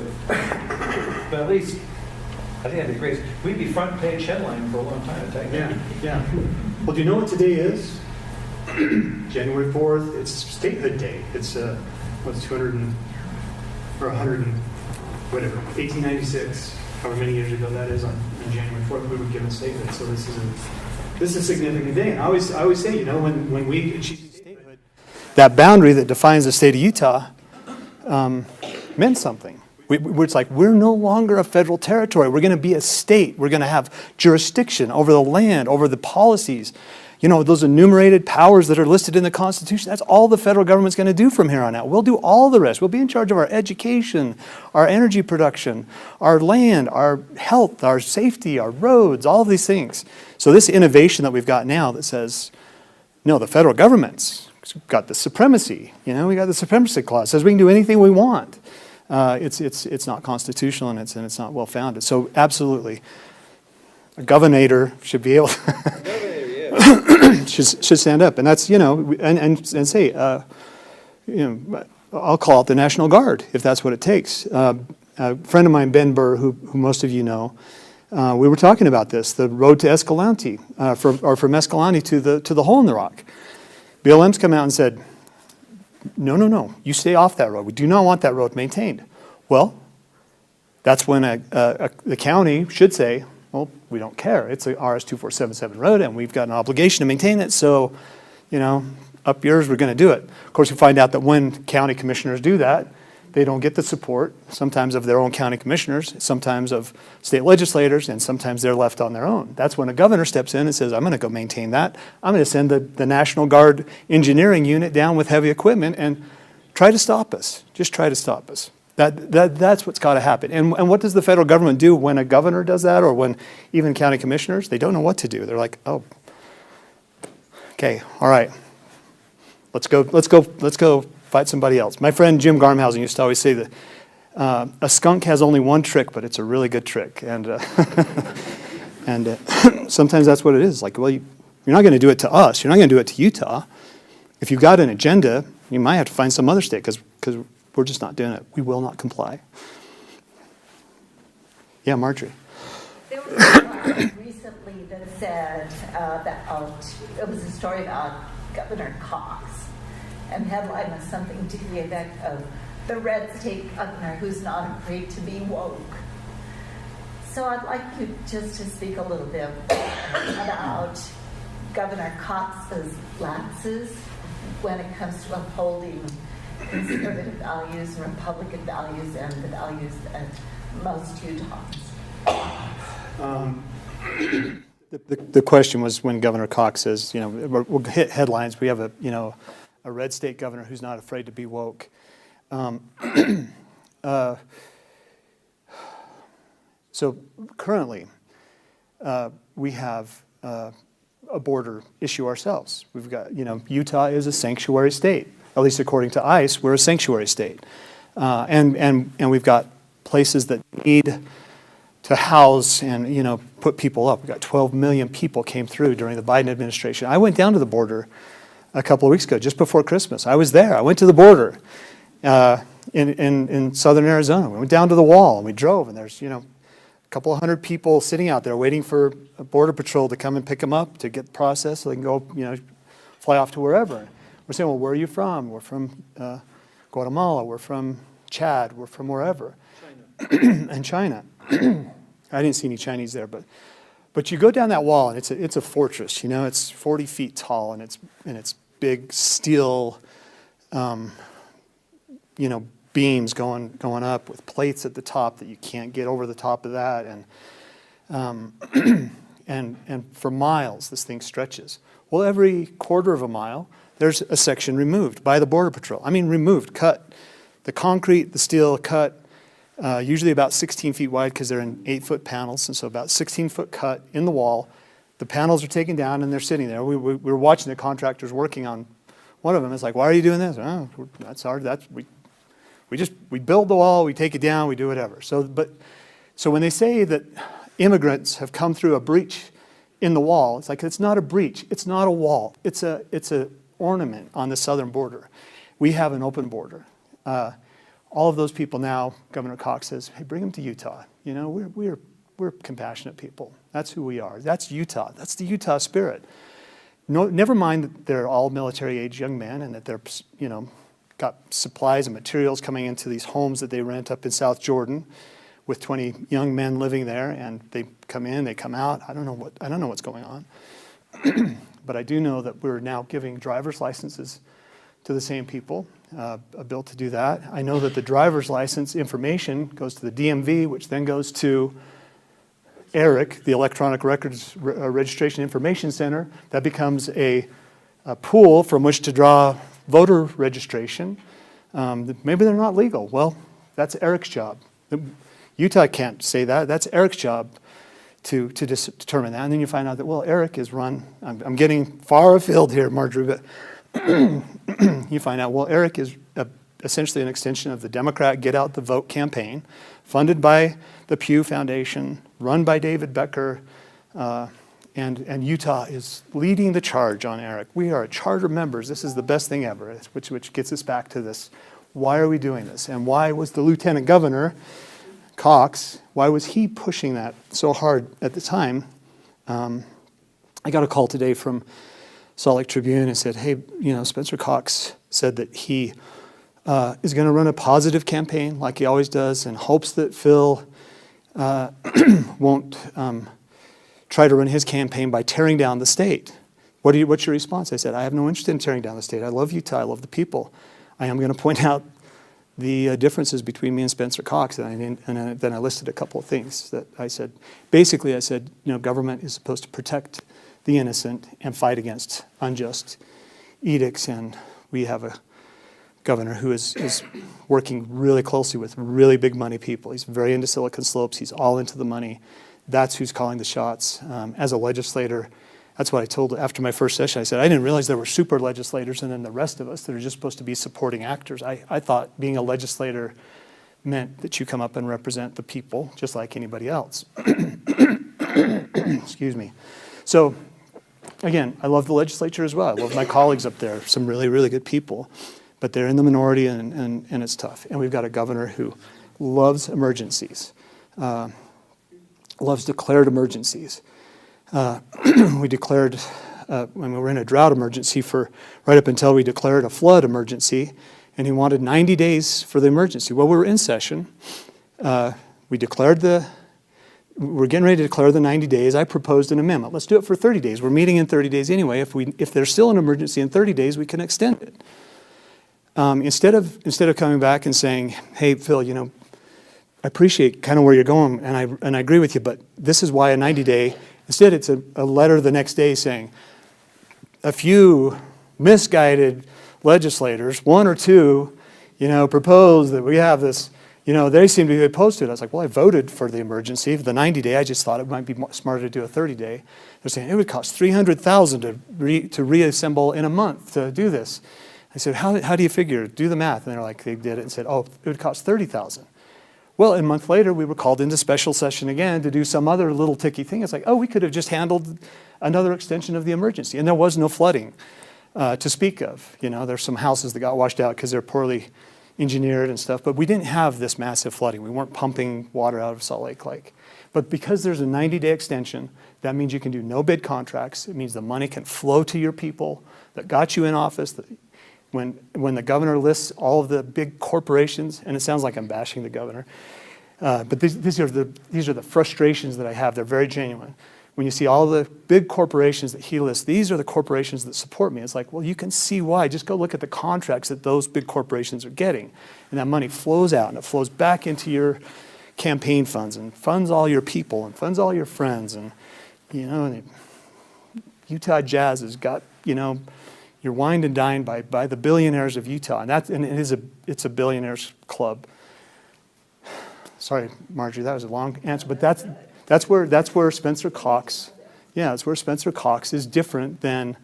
at least I think that'd be great. We'd be front page headline for a long time, I tell you. Yeah. Well, do you know what today is? January 4th. It's Statehood Day. It's 200 or 100 and whatever, 1896, however many years ago that is, on January 4th, we were given statehood. So this is a significant day. And I always say, when we achieve statehood, that boundary that defines the state of Utah meant something. It's like we're no longer a federal territory. We're going to be a state. We're going to have jurisdiction over the land, over the policies. You know, those enumerated powers that are listed in the Constitution, that's all the federal government's going to do from here on out. We'll do all the rest. We'll be in charge of our education, our energy production, our land, our health, our safety, our roads, all of these things. So this innovation that we've got now that says, no, the federal government's got the supremacy. You know, we got the supremacy clause. It says we can do anything we want. It's not constitutional and it's not well founded. So absolutely, a governor should be able should stand up, and that's, you know, and say, you know, I'll call it the National Guard if that's what it takes. A friend of mine, Ben Burr, who most of you know, we were talking about this, the road to Escalante, from Escalante to the hole in the rock. BLM's come out and said, no, you stay off that road. We do not want that road maintained. Well, that's when the county should say, well, we don't care. It's a RS-2477 road, and we've got an obligation to maintain it, so, you know, up yours, we're going to do it. Of course, we find out that when county commissioners do that, they don't get the support, sometimes of their own county commissioners, sometimes of state legislators, and sometimes they're left on their own. That's when a governor steps in and says, I'm going to go maintain that. I'm going to send the National Guard engineering unit down with heavy equipment and try to stop us. Just try to stop us. That's what's got to happen. And what does the federal government do when a governor does that, or when even county commissioners? They don't know what to do. They're like, oh, okay, all right, let's go fight somebody else. My friend Jim Garmhausen used to always say that a skunk has only one trick, but it's a really good trick. And sometimes that's what it is. Like, well, you're not going to do it to us. You're not going to do it to Utah. If you've got an agenda, you might have to find some other state because we're just not doing it. We will not comply. Yeah, Marjorie. There was a line recently that said it was a story about Governor Cox, and the headline was something to the effect of the red state governor who's not afraid to be woke. So I'd like you just to speak a little bit about Governor Cox's lapses when it comes to upholding conservative values and Republican values and the values that most Utahns. The question was when Governor Cox says, you know, we'll hit headlines. We have a red state governor who's not afraid to be woke. So currently, we have a border issue ourselves. We've got, you know, Utah is a sanctuary state. At least according to ICE, we're a sanctuary state. And we've got places that need to house and, you know, put people up. We've got 12 million people came through during the Biden administration. I went down to the border a couple of weeks ago, just before Christmas. I was there. I went to the border in southern Arizona. We went down to the wall and we drove, and there's, you know, a couple of hundred people sitting out there waiting for a border patrol to come and pick them up to get processed so they can go, you know, fly off to wherever. We're saying, well, where are you from? We're from Guatemala. We're from Chad. We're from wherever. China. And China. I didn't see any Chinese there, but you go down that wall and it's a fortress. You know, it's 40 feet tall and it's big steel, you know, beams going up with plates at the top that you can't get over the top of that, and for miles this thing stretches. Well, every quarter of a mile, there's a section removed by the Border Patrol. I mean, removed, cut. The concrete, the steel, cut, usually about 16 feet wide because they're in 8-foot panels, and so about 16-foot cut in the wall. The panels are taken down and they're sitting there. We were watching the contractors working on one of them. It's like, why are you doing this? Oh, that's hard. We build the wall, we take it down, we do whatever. So when they say that immigrants have come through a breach in the wall, it's like, it's not a breach, it's not a wall, it's a ornament on the southern border. We have an open border. All of those people now, Governor Cox says, hey, bring them to Utah. You know, we're compassionate people. That's who we are. That's Utah. That's the Utah spirit. No, never mind that they're all military-age young men and that they're, you know, got supplies and materials coming into these homes that they rent up in South Jordan with 20 young men living there, and they come in, they come out. I don't know what's going on. But I do know that we're now giving driver's licenses to the same people, a bill to do that. I know that the driver's license information goes to the DMV, which then goes to ERIC, the Electronic Records Registration Information Center. That becomes a pool from which to draw voter registration. Maybe they're not legal. Well, that's ERIC's job. Utah can't say that. That's ERIC's job to determine that. And then you find out that, well, ERIC is run, I'm getting far afield here, Marjorie, but you find out, well, ERIC is essentially an extension of the Democrat Get Out the Vote campaign, funded by the Pew Foundation, run by David Becker, and Utah is leading the charge on ERIC. We are charter members. This is the best thing ever, which gets us back to this. Why are we doing this? And why was the Lieutenant Governor, Cox, why was he pushing that so hard at the time? I got a call today from Salt Lake Tribune and said, hey, Spencer Cox said that he is going to run a positive campaign like he always does and hopes that Phil won't try to run his campaign by tearing down the state. What's your response? I said, I have no interest in tearing down the state. I love Utah. I love the people. I am going to point out the differences between me and Spencer Cox, and then I listed a couple of things that I said. Basically, I said, government is supposed to protect the innocent and fight against unjust edicts, and we have a governor who is working really closely with really big money people. He's very into Silicon Slopes. He's all into the money. That's who's calling the shots. As a legislator, that's what I told after my first session. I said, I didn't realize there were super legislators and then the rest of us that are just supposed to be supporting actors. I thought being a legislator meant that you come up and represent the people just like anybody else. Excuse me. So, again, I love the legislature as well. I love my colleagues up there, some really, really good people. But they're in the minority and it's tough. And we've got a governor who loves emergencies, loves declared emergencies. We declared, we're in a drought emergency for right up until we declared a flood emergency, and he wanted 90 days for the emergency. Well, we were in session. We're getting ready to declare the 90 days. I proposed an amendment. Let's do it for 30 days. We're meeting in 30 days anyway. If there's still an emergency in 30 days, we can extend it. Instead of coming back and saying, hey, Phil, I appreciate kind of where you're going, and I agree with you, but this is why a 90-day. Instead, it's a letter the next day saying, a few misguided legislators, one or two, propose that we have this, they seem to be opposed to it. I was like, well, I voted for the emergency, for the 90-day. I just thought it might be smarter to do a 30-day. They're saying it would cost $300,000 to reassemble in a month to do this. I said, how do you figure? Do the math. And they did it and said, oh, it would cost $30,000. Well, a month later, we were called into special session again to do some other little ticky thing. It's like, oh, we could have just handled another extension of the emergency. And there was no flooding to speak of. There's some houses that got washed out because they're poorly engineered and stuff. But we didn't have this massive flooding. We weren't pumping water out of Salt Lake Lake. But because there's a 90-day extension, that means you can do no bid contracts. It means the money can flow to your people that got you in office. When the governor lists all of the big corporations, and it sounds like I'm bashing the governor, but these are the frustrations that I have. They're very genuine. When you see all the big corporations that he lists, these are the corporations that support me. It's like, well, you can see why. Just go look at the contracts that those big corporations are getting. And that money flows out, and it flows back into your campaign funds, and funds all your people, and funds all your friends. And, Utah Jazz has got, you're wined and dined by the billionaires of Utah, and it's a billionaires club. Sorry, Marjorie, that was a long answer, but that's where Spencer Cox, that's where Spencer Cox is different than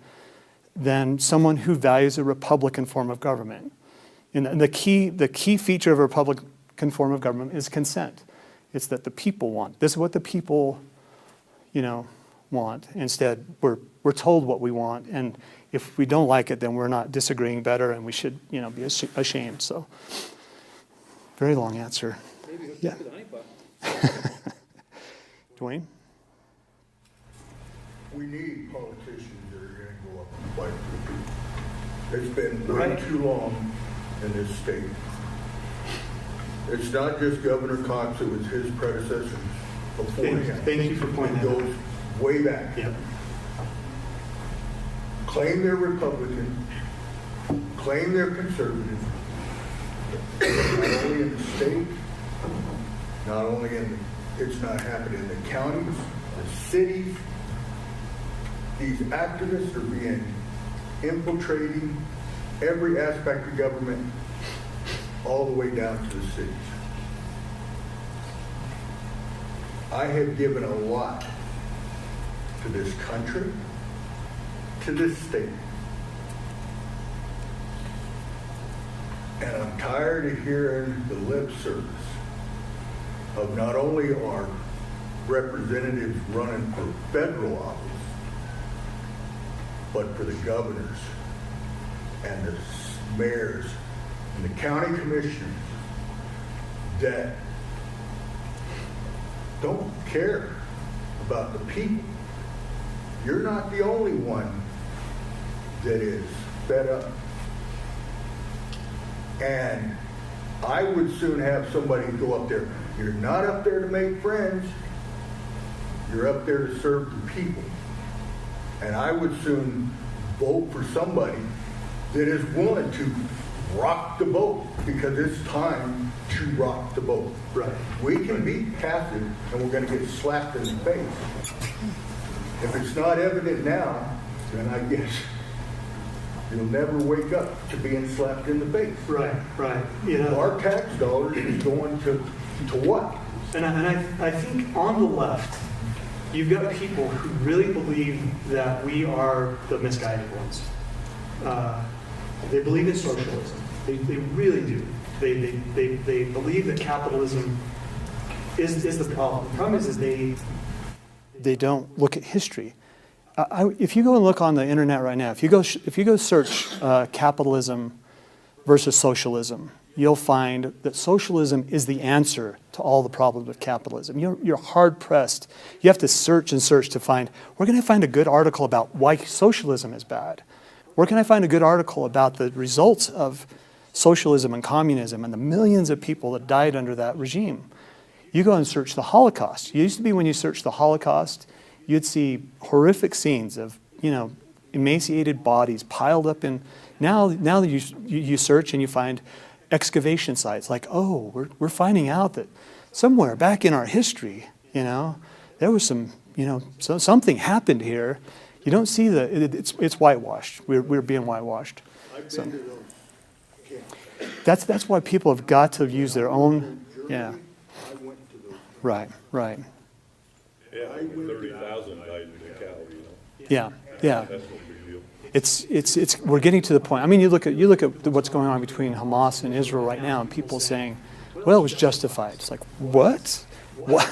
someone who values a Republican form of government. And the key feature of a Republican form of government is consent. It's that the people want. This is what the people, want. Instead, we're told what we want, and if we don't like it, then we're not disagreeing better, and we should, be ashamed. So, very long answer. Maybe Yeah. to the honeypot. Dwayne? We need politicians that are going to go up and fight for the people. It's been way too long in this state. It's not just Governor Cox, it was his predecessors before him. Thank you for pointing It that out. goes way back. Yeah. Claim they're Republican, claim they're conservative, not only in the state, not only in the, it's not happening in the counties, the cities. These activists are being infiltrating every aspect of government all the way down to the cities. I have given a lot to this country, to this state. And I'm tired of hearing the lip service of not only our representatives running for federal office, but for the governors and the mayors and the county commissioners that don't care about the people. You're not the only one that is fed up. And I would soon have somebody go up there. You're not up there to make friends. You're up there to serve the people. And I would soon vote for somebody that is willing to rock the boat, because it's time to rock the boat. Right. We can be passive and we're going to get slapped in the face. If it's not evident now, then I guess you'll never wake up to being slapped in the face. Right, right. You know, Our tax dollars is going to what? and I think on the left, you've got people who really believe that we are the misguided ones. They believe in socialism. They really do. They believe that capitalism is the problem. The problem is they don't look at history. If you go and look on the internet right now, if you go search capitalism versus socialism, you'll find that socialism is the answer to all the problems with capitalism. You're hard pressed. You have to search and search to find, where can I find a good article about why socialism is bad? Where can I find a good article about the results of socialism and communism and the millions of people that died under that regime? You go and search the Holocaust. It used to be when you searched the Holocaust, you'd see horrific scenes of, emaciated bodies piled up in. Now you search and you find excavation sites like, oh, we're finding out that somewhere back in our history, there was something happened here. You don't see it's whitewashed. We're being whitewashed. So that's why people have got to use their own. Yeah. Right. Right. Yeah, 30,000 died in the cow, Yeah. Yeah. That's no big deal. It's we're getting to the point. I mean, you look at what's going on between Hamas and Israel right now, and people saying, "Well, it was justified." It's like, what? What?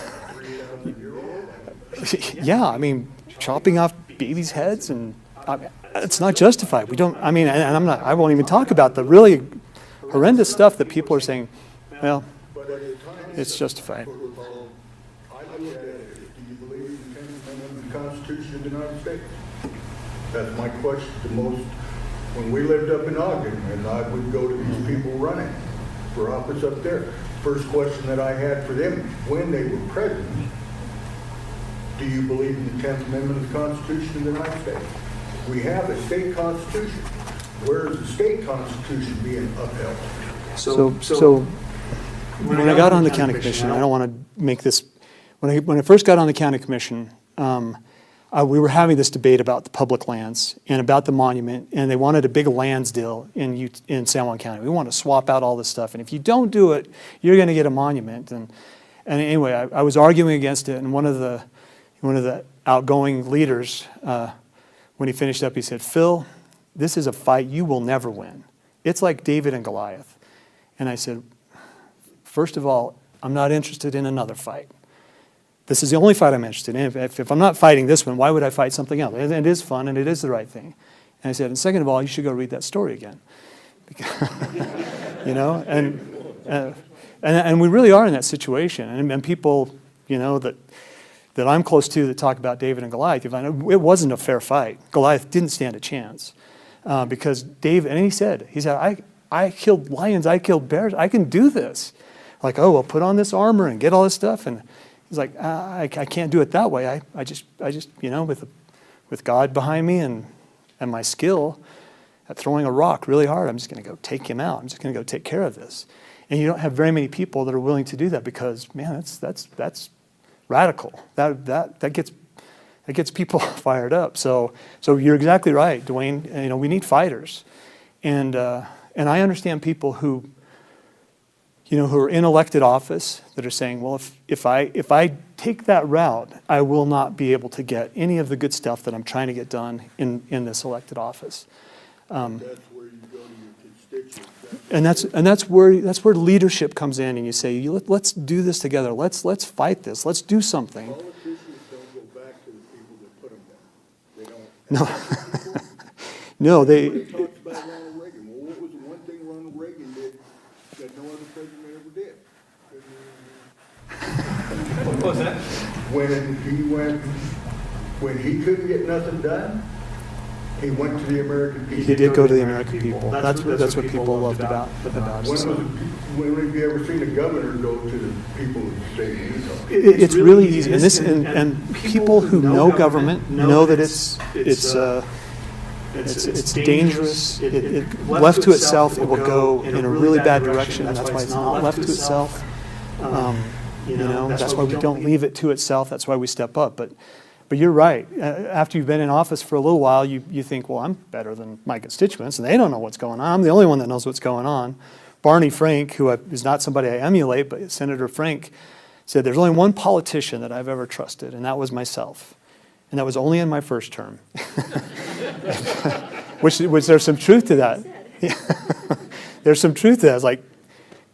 Yeah, I mean, chopping off babies' heads, and it's not justified. We don't. I mean, and I won't even talk about the really horrendous stuff that people are saying. Well, it's justified. I look at it, do you believe in the 10th Amendment of the Constitution of the United States? That's my question the most. When we lived up in Ogden, and I would go to these people running for office up there, first question that I had for them when they were president, do you believe in the 10th Amendment of the Constitution of the United States? We have a state constitution. Where is the state constitution being upheld? So when I got on the county commission, I don't want to make this. When I first got on the county commission, we were having this debate about the public lands and about the monument, and they wanted a big lands deal in San Juan County. We want to swap out all this stuff, and if you don't do it, you're going to get a monument. And anyway, I was arguing against it, and one of the outgoing leaders, when he finished up, he said, "Phil, this is a fight you will never win. It's like David and Goliath." And I said, "First of all, I'm not interested in another fight. This is the only fight I'm interested in. If I'm not fighting this one, why would I fight something else? And it is fun, and it is the right thing." And I said, "And second of all, you should go read that story again." And we really are in that situation. And people, that I'm close to that talk about David and Goliath, it wasn't a fair fight. Goliath didn't stand a chance because David, and he said, I killed lions, I killed bears, I can do this. Like, oh, well, put on this armor and get all this stuff. And he's like, I can't do it that way. I just with God behind me and my skill. at throwing a rock really hard. I'm just going to go take him out. I'm just going to go take care of this. And you don't have very many people that are willing to do that because, man, that's radical. That gets people fired up. So you're exactly right, Dwayne. We need fighters, and I understand people who are in elected office that are saying, well, if I take that route, I will not be able to get any of the good stuff that I'm trying to get done in this elected office. That's where you go to your constituents. And that's where leadership comes in, and you say, let's do this together. Let's fight this. Let's do something. Politicians don't go back to the people that put them down. They don't. No, they. Everybody talks about Ronald Reagan. Well, what was the one thing Ronald Reagan did that no other president ever did? What was that? When he couldn't get nothing done, he went to the American people. He did go to the American people. That's what people loved about When have you ever seen a governor go to the people of the state of Utah? It's really easy, and people who know government know that it's dangerous. Left to itself, it will go in a really bad direction, and that's why it's not left to itself. That's why we don't leave it to itself. That's why we step up. But you're right. After you've been in office for a little while, you think, well, I'm better than my constituents, and they don't know what's going on. I'm the only one that knows what's going on. Barney Frank, who is not somebody I emulate, but Senator Frank, said there's only one politician that I've ever trusted, and that was myself. And that was only in my first term. which there's some truth to that. There's some truth to that. It's like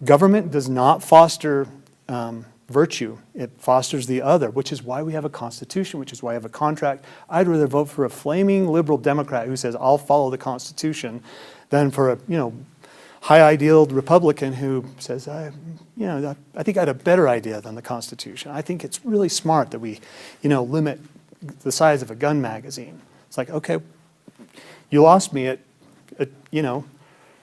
government does not foster virtue. It fosters the other, which is why we have a constitution, which is why we have a contract. I'd rather vote for a flaming liberal Democrat who says, I'll follow the Constitution, than for a high-idealed Republican who says, I think I had a better idea than the Constitution. I think it's really smart that we, limit the size of a gun magazine. It's like, okay, you lost me at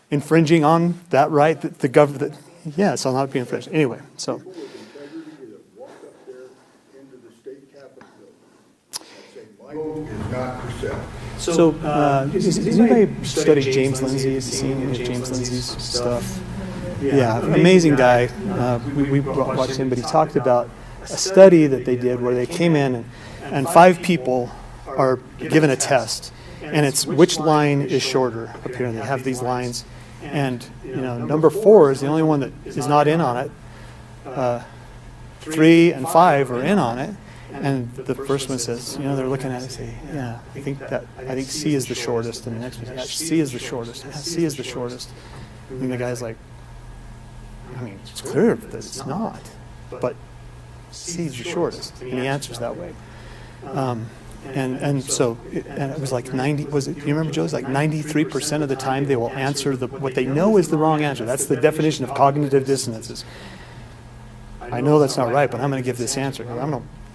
infringing on that right that the government. Yes, I'll not be infringed. Anyway, so. People with integrity that walk up there into the state capitol building and say, my vote is not for sale. So, has anybody studied James Lindsay? Has seen any of James Lindsay's stuff? Yeah, amazing guy. We watched him, but he talked about a study that they did where they came in and 5 people are given a test, and it's which line is shorter up here. And they have these lines, and number 4 is the only one that is not in on it. 3 and 5 are in on it. And the first one says, they're looking at it and say, yeah, I think C is the shortest. And the next one, yeah, C is the shortest. Yeah, C is the shortest. And the guy's like, it's clear that it's not, but C is the shortest. And he answers that way. And so it was like 90, do you remember, Joe? It was like 93% of the time they will answer what they know is the wrong answer. That's the definition of cognitive dissonances. I know that's not right, but I'm going to give this answer.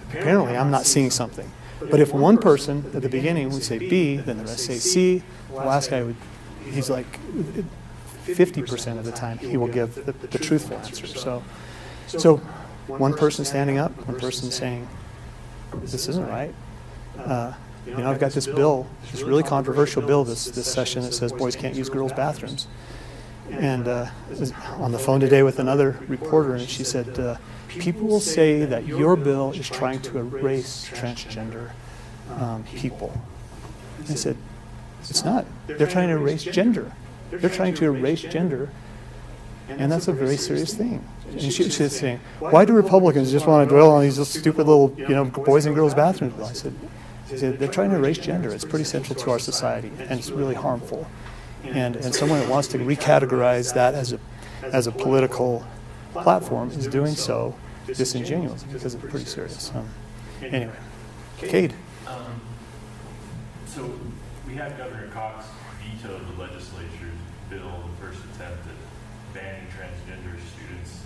Apparently, I'm not seeing something. But if one person at the beginning would say B, then the rest say C, the last guy he's like 50% of the time he will give the truthful answer. So one person standing up, one person saying, this isn't right. I've got this bill, this really controversial bill this session that says boys can't use girls' bathrooms. And on the phone today with another reporter, and she said, people will say that your bill is trying to erase transgender people. And I said, it's not. They're trying to erase gender. They're trying to erase gender, and that's a very serious thing. And she was saying, why do Republicans just want to dwell on these stupid little, boys and girls bathrooms bill? I said, they're trying to erase gender. It's pretty central to our society, and it's really harmful. And someone that wants to recategorize that as a political platform is doing so disingenuous because it's pretty serious. Anyway, Cade. So we had Governor Cox veto the legislature's bill, the first attempt at banning transgender students,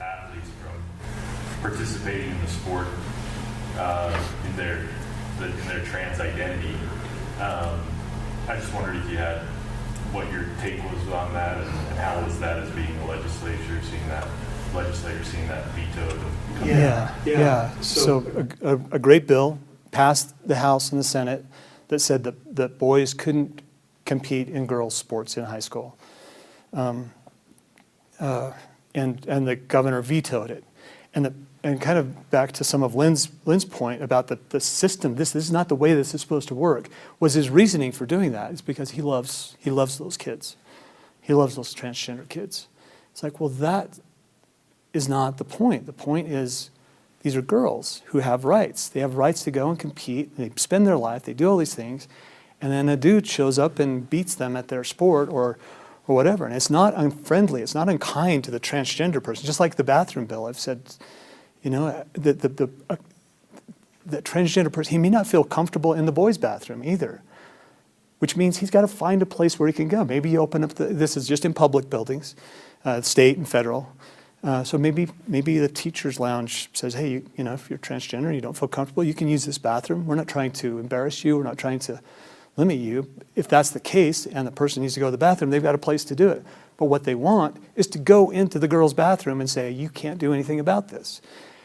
athletes from participating in the sport in their trans identity. I just wondered if you had what your take was on that, and how was that as being a legislator seeing that vetoed? Yeah. So a great bill passed the House and the Senate that said that boys couldn't compete in girls' sports in high school. And the governor vetoed it. And kind of back to some of Lynn's point about the system, this is not the way this is supposed to work, was his reasoning for doing that. It's because he loves those kids. He loves those transgender kids. It's like, well, that is not the point. The point is these are girls who have rights. They have rights to go and compete. They spend their life. They do all these things. And then a dude shows up and beats them at their sport or whatever. And it's not unfriendly. It's not unkind to the transgender person. Just like the bathroom bill, I've said, you know, the transgender person, he may not feel comfortable in the boys' bathroom either, which means he's got to find a place where he can go. Maybe you open up this is just in public buildings, state and federal. So maybe the teacher's lounge says, hey, you know, if you're transgender and you don't feel comfortable, you can use this bathroom. We're not trying to embarrass you. We're not trying to limit you. If that's the case and the person needs to go to the bathroom, they've got a place to do it. But what they want is to go into the girls' bathroom and say, you can't do anything about this.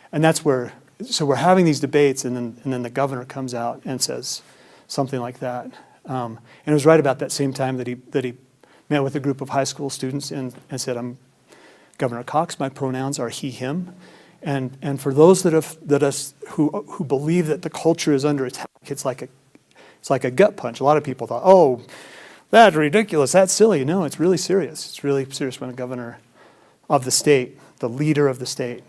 And that's where, so we're having these debates, and then the governor comes out and says something like that. And it was right about that same time that he met with a group of high school students and said, I'm Governor Cox, my pronouns are he, him. And for those who believe that the culture is under attack, it's like a gut punch. A lot of people thought, oh, that's ridiculous, that's silly. No, it's really serious. It's really serious when a governor of the state, the leader of the state,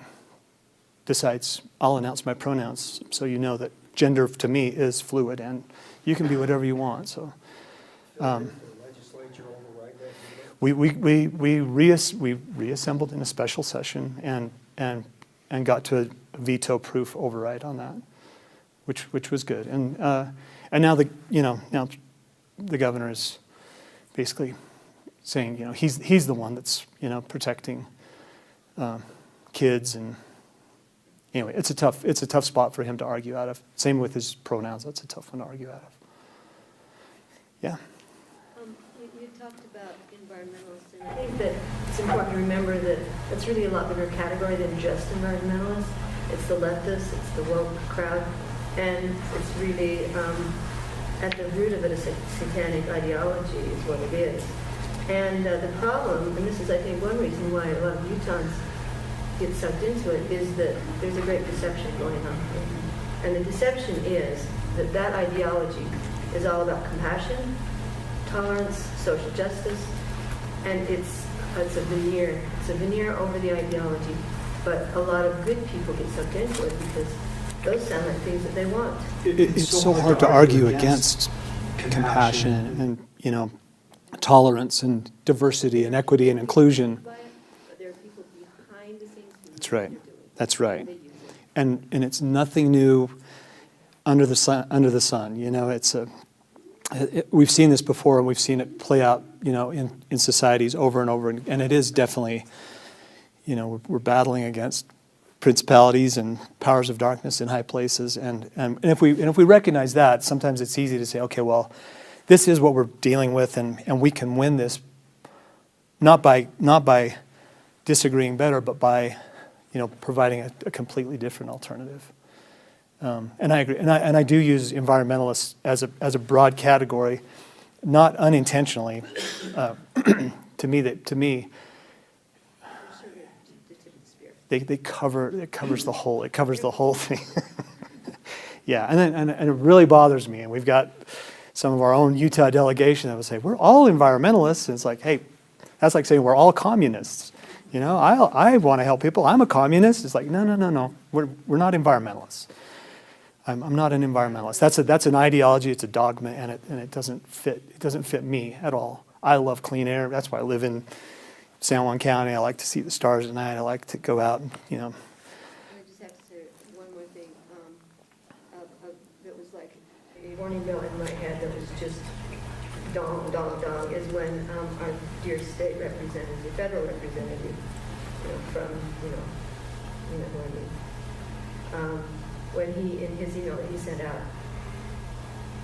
decides, I'll announce my pronouns so you know that gender to me is fluid and you can be whatever you want. So we reassembled in a special session and got to a veto-proof override on that, which was good. And now the governor is basically saying, you know, he's the one that's, you know, protecting kids. And anyway, it's a tough spot for him to argue out of. Same with his pronouns. That's a tough one to argue out of. Yeah. You talked about environmentalists, and I think that it's important to remember that it's really a lot bigger category than just environmentalists. It's the leftists, it's the woke crowd, and it's really at the root of it a satanic ideology is what it is. And the problem, and this is I think one reason why a lot of Utahns get sucked into it, is that there's a great deception going on. And the deception is that ideology is all about compassion, tolerance, social justice, and it's a veneer. It's a veneer over the ideology. But a lot of good people get sucked into it because those sound like things that they want. It's so hard to argue against compassion and, you know, tolerance and diversity and equity and inclusion. There are people behind the scenes. That's right. That's right. And it's nothing new under the sun. You know, we've seen this before, and we've seen it play out, you know, in societies over and over. And it is definitely, you know, we're battling against principalities and powers of darkness in high places. And if we recognize that, sometimes it's easy to say, okay, well, this is what we're dealing with, and we can win this not by disagreeing better, but by, you know, providing a completely different alternative. And I agree, and I do use environmentalists as a broad category, not unintentionally. To me, it covers the whole thing. Yeah, and it really bothers me. And we've got some of our own Utah delegation that would say we're all environmentalists, and it's like, hey, that's like saying we're all communists. You know, I want to help people. I'm a communist. It's like no. We're not environmentalists. I'm not an environmentalist. That's an ideology. It's a dogma, and it doesn't fit. It doesn't fit me at all. I love clean air. That's why I live in San Juan County. I like to see the stars at night. I like to go out and, you know. I just have to say one more thing. That was like a warning bell in my head that was just dong, dong, dong, is when our dear state representative, the federal representative, you know, from, you know who I mean, when he, in his email that he sent out,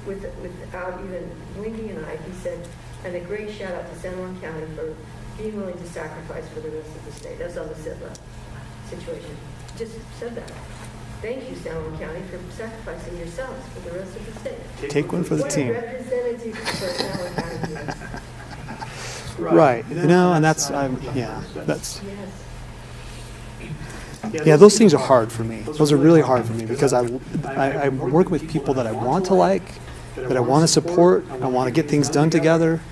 without even blinking an eye, he said, and a great shout out to San Juan County for being willing to sacrifice for the rest of the state. That's on the Sidla situation. Just said that. Thank you, San Juan County, for sacrificing yourselves for the rest of the state. Take one for the What a team. representative for San Juan County is. Right. And that's, that's, Yes. yeah, those things are hard for me. Those are really hard for me because I'm working with people that I want to like, that I want to support. I want to get things done together.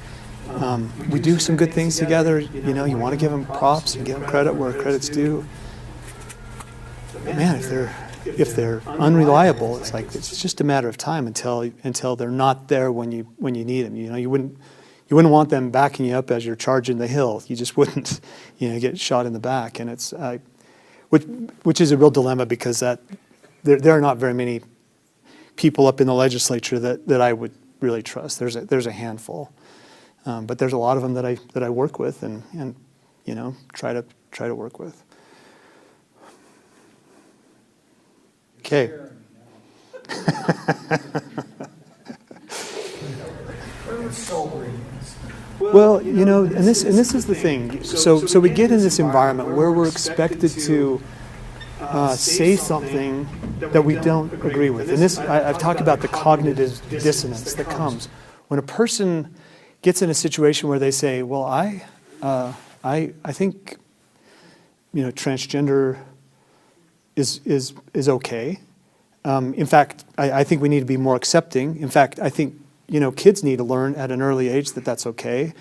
We do some good things together. You know, you want to give them props and give them credit where credit's due. But man, if they're unreliable, it's like it's just a matter of time until they're not there when you need them. You know, you wouldn't want them backing you up as you're charging the hill. You just wouldn't, get shot in the back. And it's which is a real dilemma because there are not very many people up in the legislature that I would really trust. There's a handful, but there's a lot of them that I work with and try to work with. Okay. Well, and this is the thing. So we get in this environment where we're expected to say something that we don't agree with. And this, I've talked about the cognitive dissonance that comes when a person gets in a situation where they say, "Well, I think, transgender is okay. In fact, I think we need to be more accepting. In fact, I think kids need to learn at an early age that that's okay.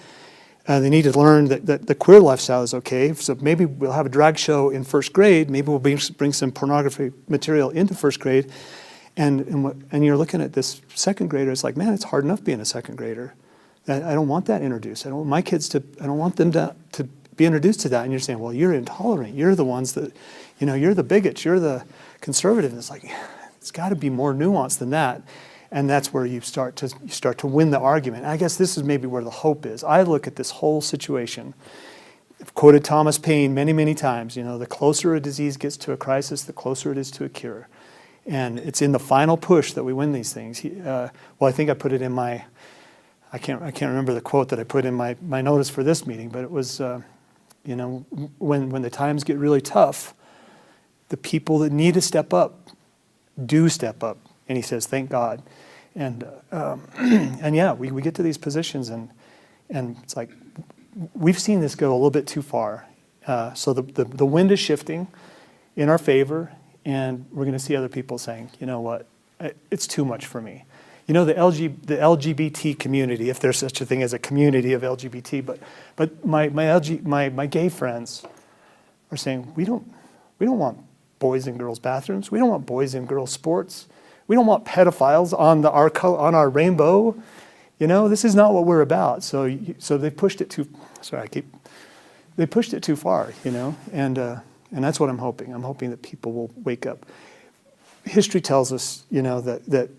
They need to learn that the queer lifestyle is okay. So maybe we'll have a drag show in first grade. Maybe we'll bring some pornography material into first grade. And you're looking at this second grader. It's like, man, it's hard enough being a second grader. I don't want that introduced. I don't want my kids I don't want them to be introduced to that. And you're saying, well, you're intolerant. You're the ones that, you're the bigots. You're the conservative. And it's like, it's got to be more nuanced than that. And that's where you start to win the argument. And I guess this is maybe where the hope is. I look at this whole situation. I've quoted Thomas Paine many, many times. The closer a disease gets to a crisis, the closer it is to a cure. And it's in the final push that we win these things. I think I put it in my, I can't remember the quote that I put in my notice for this meeting, but it was, when the times get really tough, the people that need to step up do step up. And he says, thank God. And yeah, we get to these positions and it's like, we've seen this go a little bit too far. So the wind is shifting in our favor, and we're going to see other people saying, you know what, it's too much for me. The LGBT community, if there's such a thing as a community of LGBT, but my gay friends are saying, we don't want boys and girls bathrooms. We don't want boys and girls sports. We don't want pedophiles on our rainbow. This is not what we're about. So they pushed it too. They pushed it too far. And that's what I'm hoping. I'm hoping that people will wake up. History tells us, that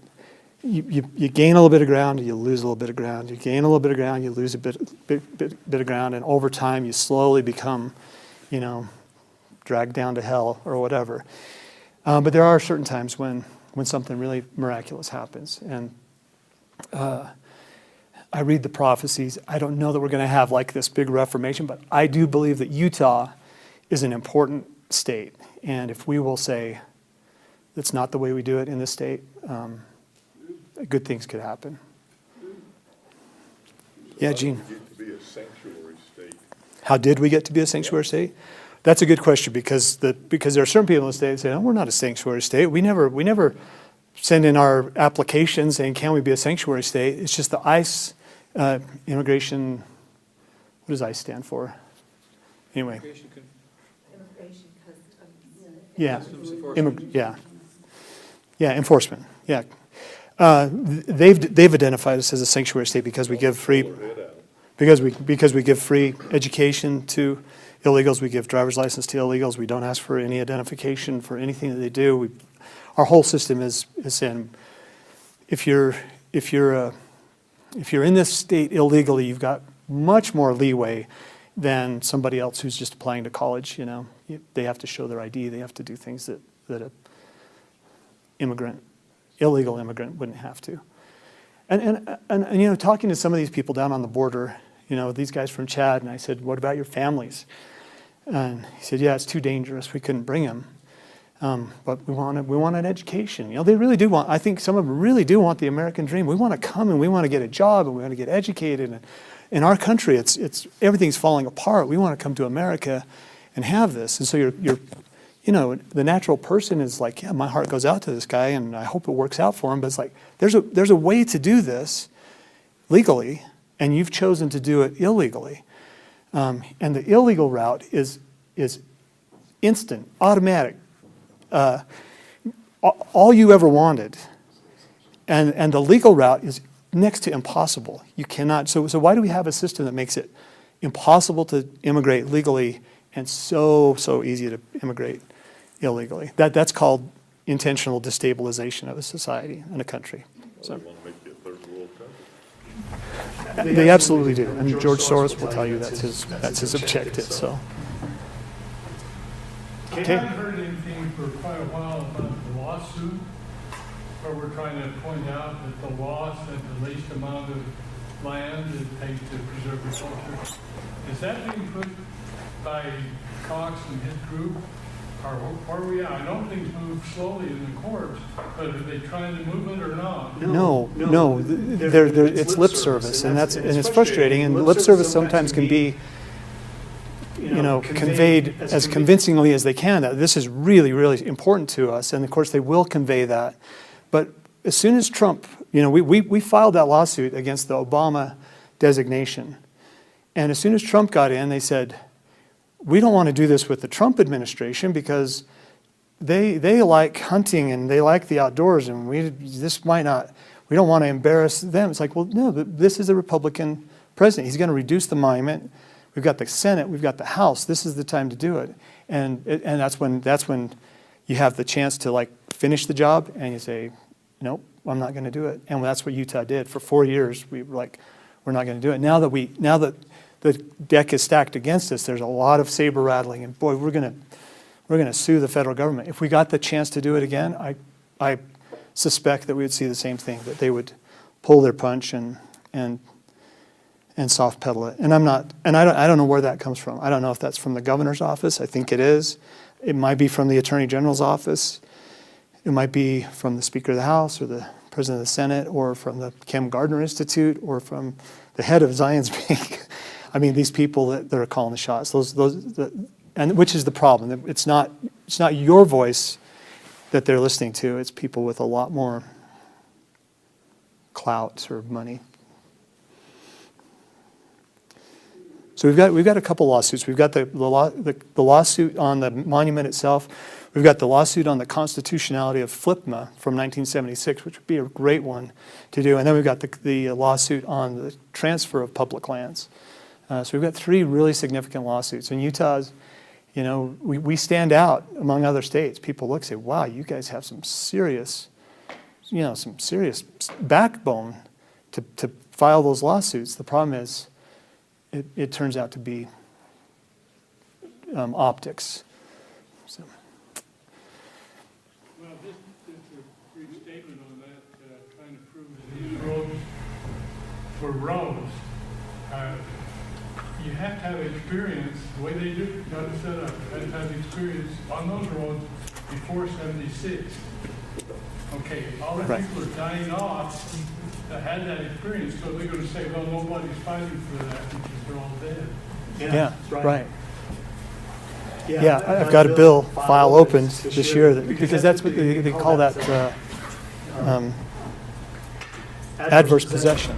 you gain a little bit of ground, you lose a little bit of ground. You gain a little bit of ground, you lose a bit of ground, and over time you slowly become, dragged down to hell or whatever. But there are certain times when something really miraculous happens. And I read the prophecies. I don't know that we're going to have like this big reformation, but I do believe that Utah is an important state. And if we will say that's not the way we do it in this state, good things could happen. Yeah, Gene. How did we get to be a sanctuary state? How did we get to be a sanctuary state? That's a good question because there are certain people in the state that say, "No, we're not a sanctuary state. We never send in our application saying, can we be a sanctuary state?" It's just the ICE immigration. What does ICE stand for? Anyway. Immigration customs. Yeah, enforcement. Yeah, they've identified us as a sanctuary state because we give free education to illegals. We give driver's license to illegals. We don't ask for any identification for anything that they do. Our whole system is saying, if you're in this state illegally, you've got much more leeway than somebody else who's just applying to college. They have to show their ID. They have to do things that a illegal immigrant wouldn't have to. And talking to some of these people down on the border, these guys from Chad, and I said, what about your families? And he said, yeah, it's too dangerous. We couldn't bring them. But we want an education. You know, they really do want, I think some of them really do want the American dream. We want to come and we want to get a job and we want to get educated. And in our country, it's everything's falling apart. We want to come to America and have this. And so you're you know, the natural person is like, yeah, my heart goes out to this guy and I hope it works out for him. But it's like, there's a way to do this legally, and you've chosen to do it illegally. And the illegal route is instant, automatic. All you ever wanted. And the legal route is next to impossible. You cannot, so why do we have a system that makes it impossible to immigrate legally and so easy to immigrate illegally? That's called intentional destabilization of a society and a country. So. They want to make you a third world country. They absolutely do, and George Soros will tell you that's his objective. So, I haven't heard anything for quite a while about the lawsuit, where we're trying to point out that the law said the least amount of land it takes to preserve the culture. Is that being put by Cox and his group? Or where are we at? I know things move slowly in the courts, but are they trying to move it or not? no. It's lip service, and it's frustrating. And lip service sometimes can be, you know, conveyed as convincingly as they can. That this is really, really important to us, and of course they will convey that. But as soon as Trump, you know, we filed that lawsuit against the Obama designation, and as soon as Trump got in, they said, we don't want to do this with the Trump administration because they like hunting and they like the outdoors, and we don't want to embarrass them. It's like, well, no, this is a Republican president. He's going to reduce the monument. We've got the Senate, we've got the House. This is the time to do it. And that's when you have the chance to like finish the job and you say, nope, I'm not going to do it. And that's what Utah did. For 4 years, we were like, we're not going to do it. Now that the deck is stacked against us, there's a lot of saber rattling, and boy, we're gonna sue the federal government. If we got the chance to do it again, I suspect that we would see the same thing, that they would pull their punch and soft pedal it. And I don't know where that comes from. I don't know if that's from the governor's office. I think it is. It might be from the attorney general's office. It might be from the Speaker of the House or the President of the Senate or from the Kem Gardner Institute or from the head of Zion's Bank. I mean, these people that are calling the shots, and which is the problem. It's not your voice that they're listening to. It's people with a lot more clout or money. So we've got a couple lawsuits. We've got the lawsuit on the monument itself. We've got the lawsuit on the constitutionality of FLPMA from 1976, which would be a great one to do. And then we've got the lawsuit on the transfer of public lands. So we've got 3 really significant lawsuits. And Utah's, you know, we stand out among other states. People look and say, wow, you guys have some serious backbone to file those lawsuits. The problem is it turns out to be optics. So. Well, just a brief statement on that, trying to prove that these roads were roads. You have to have experience, the way they got it set up, you have to have experience on those roads before 76. Okay, all the people are dying off that had that experience, so they're going to say, well, nobody's fighting for that because they're all dead. Yeah, right. Yeah, I've got a bill file open this year because that's what they call that adverse possession.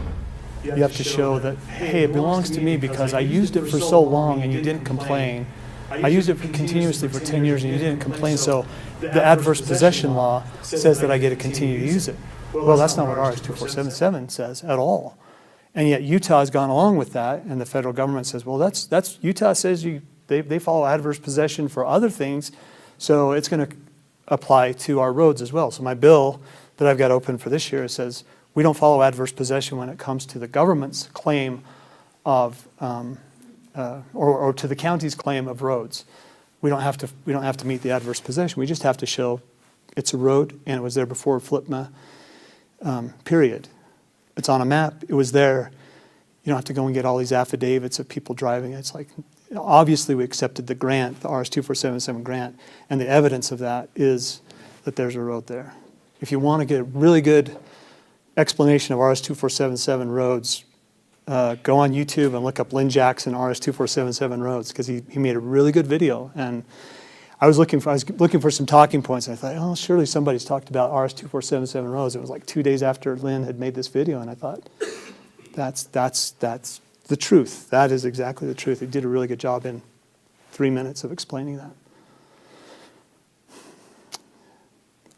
You have to show that, hey, it belongs to me because I used it for so long and you didn't complain. I used it continuously for 10 years and you didn't complain, so the adverse possession law says that I get to continue to use it. Well, that's not what RS 2477 says at all. And yet Utah has gone along with that, and the federal government says, well, that's Utah says they follow adverse possession for other things, so it's going to apply to our roads as well. So my bill that I've got open for this year says we don't follow adverse possession when it comes to the government's claim of, or to the county's claim of roads. We don't have to meet the adverse possession. We just have to show it's a road and it was there before FLPMA. Period. It's on a map. It was there. You don't have to go and get all these affidavits of people driving. It's like obviously we accepted the grant, the RS-2477 grant, and the evidence of that is that there's a road there. If you want to get a really good explanation of RS-2477 roads, go on YouTube and look up Lynn Jackson RS-2477 roads, because he made a really good video. And I was looking for some talking points, and I thought, oh, surely somebody's talked about RS-2477 roads. It was like 2 days after Lynn had made this video, and I thought, that's the truth. That is exactly the truth. He did a really good job in 3 minutes of explaining that.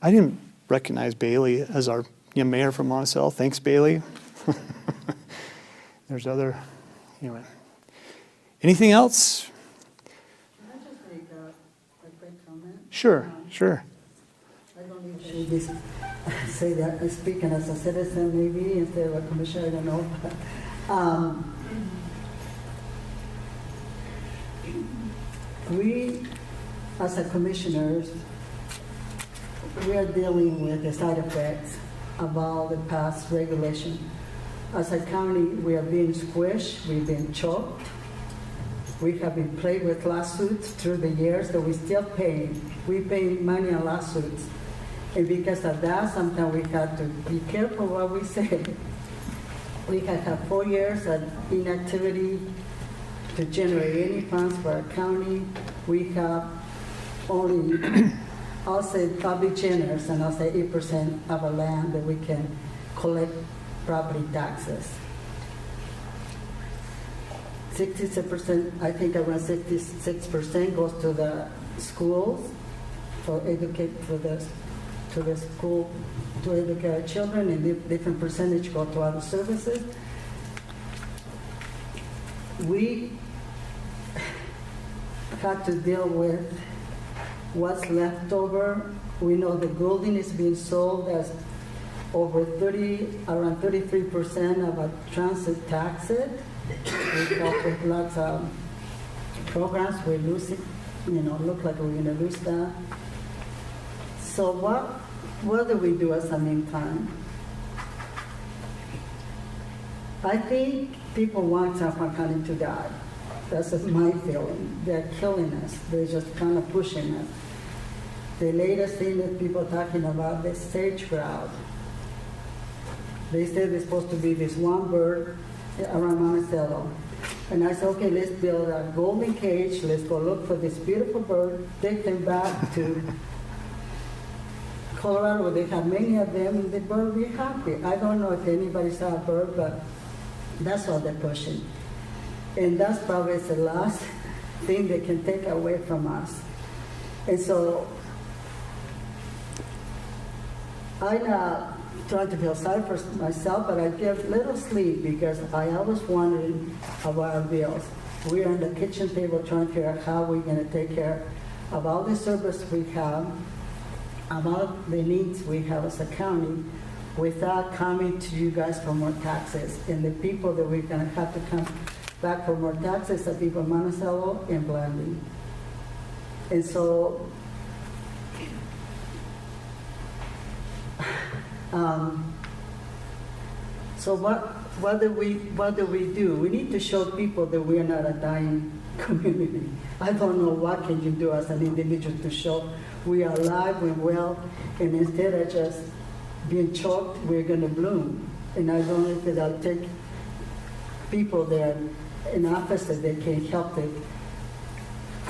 I didn't recognize Bailey as our mayor from Monticello. Thanks, Bailey. There's other, anyway. Anything else? Can I just make a quick comment? Sure, sure. I don't usually say that, speaking as a citizen maybe instead of a commissioner, I don't know. We, as a commissioners, we are dealing with the side effects of all the past regulation. As a county, we are being squished, we've been choked, we have been plagued with lawsuits through the years that we still pay. We pay money on lawsuits. And because of that, sometimes we have to be careful what we say. We have had 4 years of inactivity to generate any funds for our county. We have only, I'll say, probably generous, and I'll say 8% of our land that we can collect property taxes. 66%, I think around 66% goes to the schools for educate to the school to educate our children, and different percentage go to other services. We had to deal with what's left over. We know the building is being sold as over around 33% of our transit taxes. We got with lots of programs. We're losing, look like we're gonna lose that. So what do we do at the meantime? I think people want San Juan County to die. That's just my feeling. They're killing us. They're just kind of pushing us. The latest thing that people are talking about, the sage grouse. They said there's supposed to be this one bird around Monticello. And I said, okay, let's build a golden cage. Let's go look for this beautiful bird. Take them back to Colorado, where they have many of them, and the bird will be happy. I don't know if anybody saw a bird, but that's what they're pushing. And that's probably the last thing they can take away from us. And so I'm not trying to feel sorry for myself, but I get little sleep because I always wondering about our bills. We're on the kitchen table trying to figure out how we're going to take care of all the service we have, about the needs we have as a county, without coming to you guys for more taxes. And the people that we're going to have to come back for more taxes are people in Monticello and Blanding. And so, what do we do? We need to show people that we are not a dying community. I don't know what can you do as an individual to show we are alive, we're well, and instead of just being choked, we're going to bloom. And I don't know if that'll take people there in office that they can help the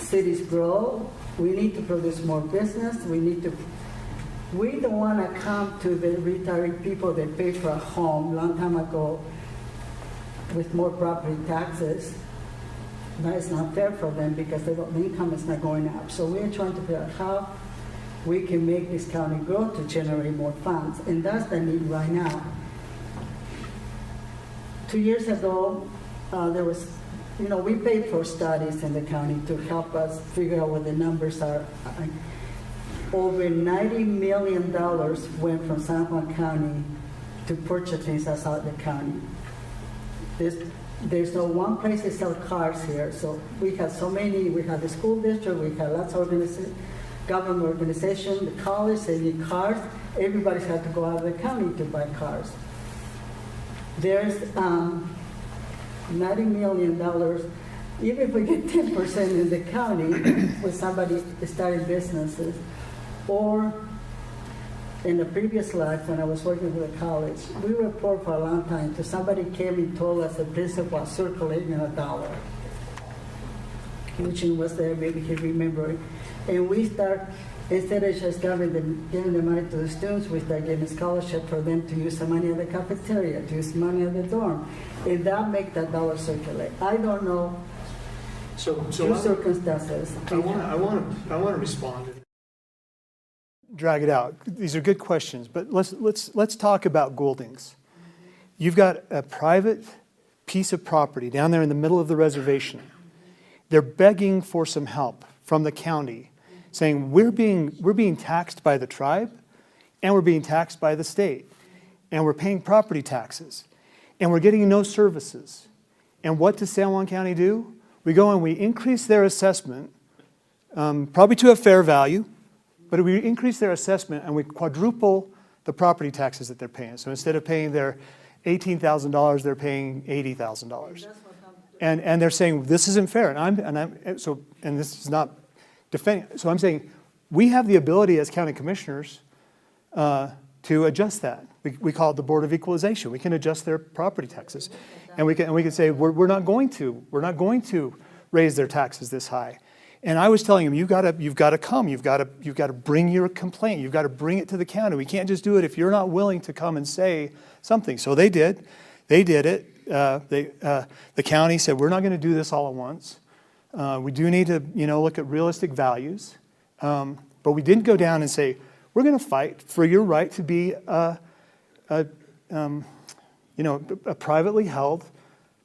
cities grow. We need to produce more business. We don't want to come to the retired people that paid for a home a long time ago with more property taxes. That is not fair for them because the income is not going up. So we're trying to figure out how we can make this county grow to generate more funds. And that's the need right now. 2 years ago, there was, we paid for studies in the county to help us figure out what the numbers are. Over $90 million went from San Juan County to purchase things outside the county. There's no one place to sell cars here. So we have so many, we have the school district, we have lots of government organizations, the college, they need cars. Everybody's had to go out of the county to buy cars. There's $90 million even if we get 10% in the county with somebody starting businesses, or in the previous life when I was working for the college, we were poor for a long time till somebody came and told us the principle of circulating $1. Eugene was there, maybe he remembered. And we start, instead of just giving the money to the students, we start giving scholarship for them to use the money at the cafeteria, to use money at the dorm. And that makes that dollar circulate. I don't know two circumstances. I want to respond. Drag it out. These are good questions, but let's talk about Gouldings. You've got a private piece of property down there in the middle of the reservation. They're begging for some help from the county, saying we're being taxed by the tribe, and we're being taxed by the state, and we're paying property taxes, and we're getting no services. And what does San Juan County do? We go and we increase their assessment, probably to a fair value, but we increase their assessment and we quadruple the property taxes that they're paying. So instead of paying their $18,000, they're paying $80,000. And they're saying this isn't fair. And this is not defending. So I'm saying we have the ability as county commissioners to adjust that. We call it the Board of Equalization. We can adjust their property taxes, and we can say we're not going to raise their taxes this high. And I was telling him, you've got to come. You've got to bring your complaint. You've got to bring it to the county. We can't just do it if you're not willing to come and say something. So they did. They did it. The county said we're not going to do this all at once. We do need to look at realistic values. But we didn't go down and say we're going to fight for your right to be a privately held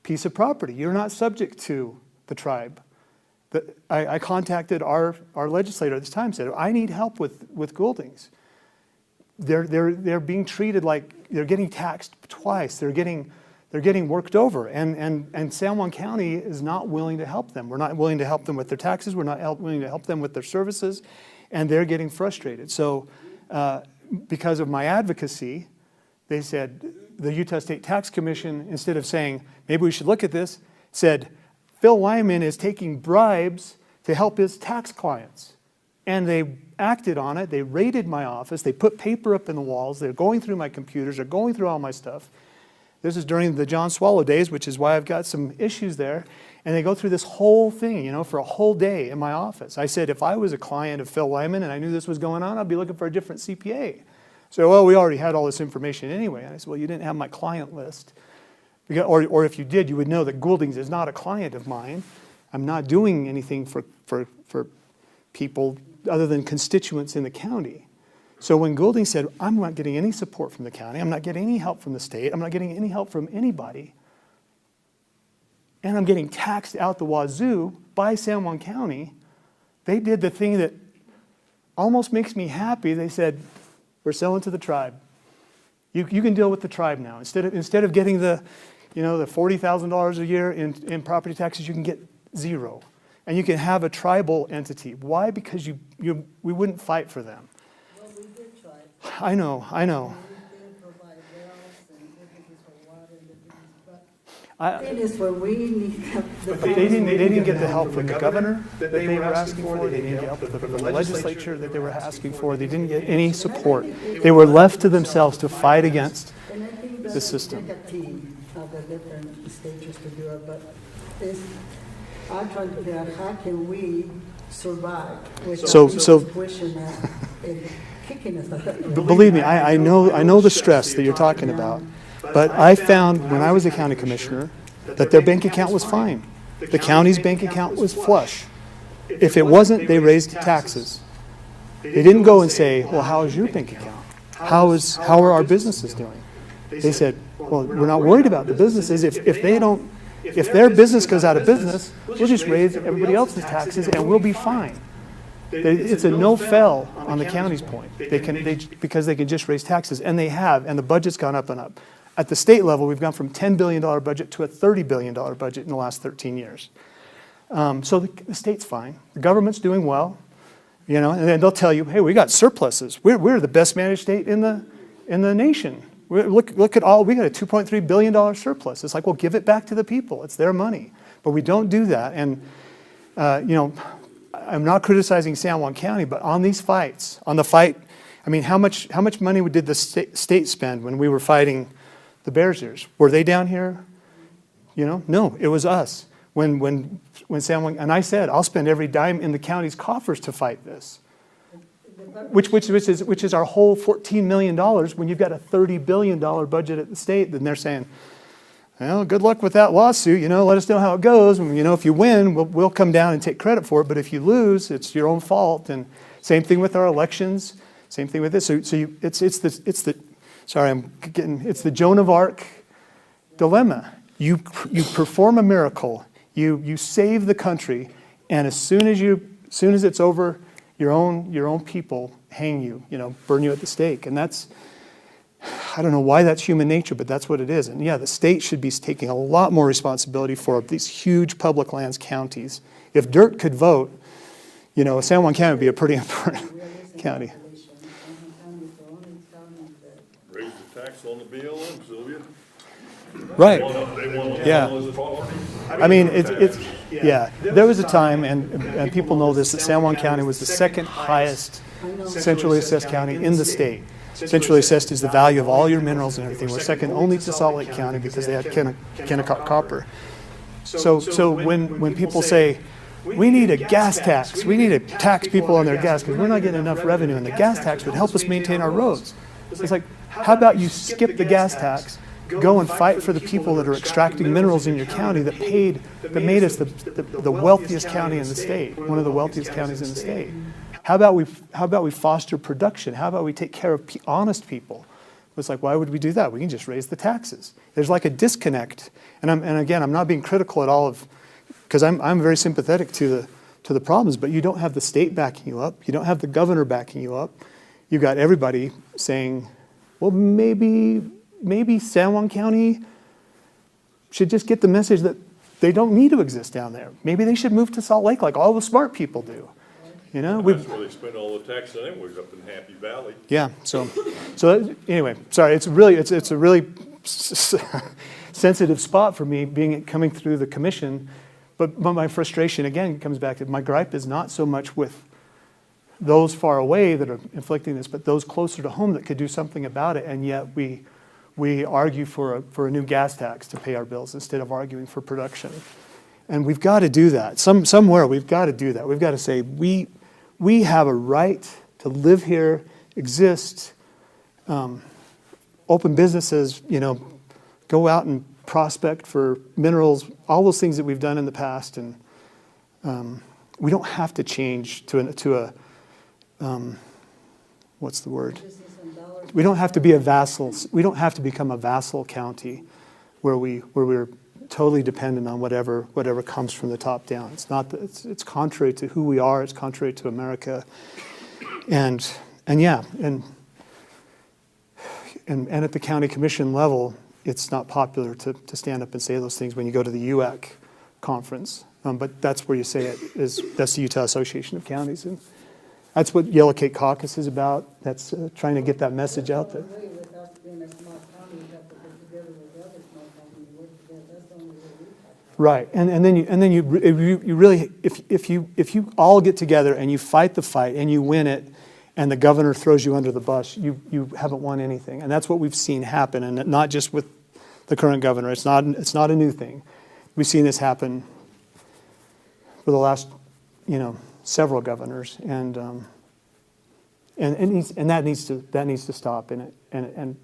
piece of property. You're not subject to the tribe. I contacted our legislator at this time, said, I need help with Gouldings. They're being treated like they're getting taxed twice. They're getting worked over. And San Juan County is not willing to help them. We're not willing to help them with their taxes. We're not willing to help them with their services. And they're getting frustrated. So because of my advocacy, they said, the Utah State Tax Commission, instead of saying, maybe we should look at this, said, Phil Lyman is taking bribes to help his tax clients. And they acted on it. They raided my office. They put paper up in the walls. They're going through my computers. They're going through all my stuff. This is during the John Swallow days, which is why I've got some issues there. And they go through this whole thing, for a whole day in my office. I said, if I was a client of Phil Lyman and I knew this was going on, I'd be looking for a different CPA. So, well, we already had all this information anyway. And I said, well, you didn't have my client list. Or if you did, you would know that Gouldings is not a client of mine. I'm not doing anything for people other than constituents in the county. So when Gouldings said, I'm not getting any support from the county, I'm not getting any help from the state, I'm not getting any help from anybody, and I'm getting taxed out the wazoo by San Juan County, they did the thing that almost makes me happy. They said, we're selling to the tribe. You can deal with the tribe now. Instead of getting the $40,000 a year in property taxes, you can get zero. And you can have a tribal entity. Why? Because we wouldn't fight for them. Well, we did try. I know. We did provide wells and everything for water and everything, but the thing is where we need They didn't get the help from the governor that they were asking for. They didn't get help from the legislature that they were asking for. They didn't get any support. They were left to themselves to fight against the system. Take a team of the different stages to do it, but I'm trying to figure out how can we survive without pushing us and kicking us out. Believe me, I know the stress that you're talking about, but I found when I was a county commissioner that their bank account was fine. The county's bank account was flush. If it wasn't, they raised taxes. They didn't go and say, well, how is your bank account? How are our businesses doing? They said, well, we're not worried about the businesses. If their business goes out of business, we'll just raise everybody else's taxes and we'll be fine. It's a no-fail on the county's point. Because they can just raise taxes, and they have, and the budget's gone up and up. At the state level, we've gone from a $10 billion budget to a $30 billion budget in the last 13 years. So the state's fine. The government's doing well, and then they'll tell you, hey, we got surpluses. We're the best managed state in the nation. Look at all, we got a $2.3 billion surplus. It's like, well, give it back to the people. It's their money. But we don't do that. And, I'm not criticizing San Juan County, but on these fights, on the fight, I mean, how much money did the state spend when we were fighting the Bears Ears? Were they down here? No, it was us. When San Juan, and I said, I'll spend every dime in the county's coffers to fight this. Which is our whole $14 million when you've got a $30 billion budget at the state. Then they're saying, well, good luck with that lawsuit. Let us know how it goes. And, if you win, we'll come down and take credit for it. But if you lose, it's your own fault. And same thing with our elections. Same thing with this. So it's the Joan of Arc dilemma. You perform a miracle. You save the country, and as soon as it's over, your own people hang you. Burn you at the stake. And that's, I don't know why that's human nature, but that's what it is. And yeah, the state should be taking a lot more responsibility for these huge public lands counties. If dirt could vote, San Juan County would be a pretty important county. Raise the tax on the BLM, Sylvia. Right. They want to Yeah. handle this property. I mean, there was a time, and people know this, that San Juan County was the second highest centrally assessed county in the state. Centrally assessed is the value of all your minerals and everything. We're second only to Salt Lake County because they had Kennecott copper. So when people say, we need a gas tax, we need to tax people on their gas because we're not getting enough revenue, and the gas tax would help us maintain our roads. It's like, how about you skip the gas tax, go and fight for the people that are extracting minerals in your county that made us the wealthiest county in the state, one of the wealthiest counties in the state. How about we foster production? How about we take care of honest people? It's like, why would we do that? We can just raise the taxes. There's like a disconnect. And again, I'm not being critical at all of, because I'm very sympathetic to the problems, but you don't have the state backing you up. You don't have the governor backing you up. You've got everybody saying, well, maybe San Juan County should just get the message that they don't need to exist down there. Maybe they should move to Salt Lake like all the smart people do. That's where they spend all the taxes anyways, up in Happy Valley. Yeah. So anyway, sorry. It's a really sensitive spot for me coming through the commission, but my frustration again comes back to my gripe is not so much with those far away that are inflicting this, but those closer to home that could do something about it, and yet we argue for a new gas tax to pay our bills instead of arguing for production. And we've got to do that. Somewhere we've got to do that. We've got to say we have a right to live here, exist, open businesses, go out and prospect for minerals, all those things that we've done in the past. And we don't have to change to a what's the word? We don't have to be a vassal. We don't have to become a vassal county where we're totally dependent on whatever comes from the top down. It's contrary to who we are. It's contrary to America. And at the county commission level, it's not popular to stand up and say those things when you go to the UAC conference. But that's where you say it. That's the Utah Association of Counties, and that's what Yellow Cake Caucus is about. That's trying to get that message out there. Right, and then you really, if you all get together and you fight the fight and you win it, and the governor throws you under the bus, you haven't won anything, and that's what we've seen happen, and not just with the current governor. It's not a new thing. We've seen this happen for the last, several governors, and that needs to stop. And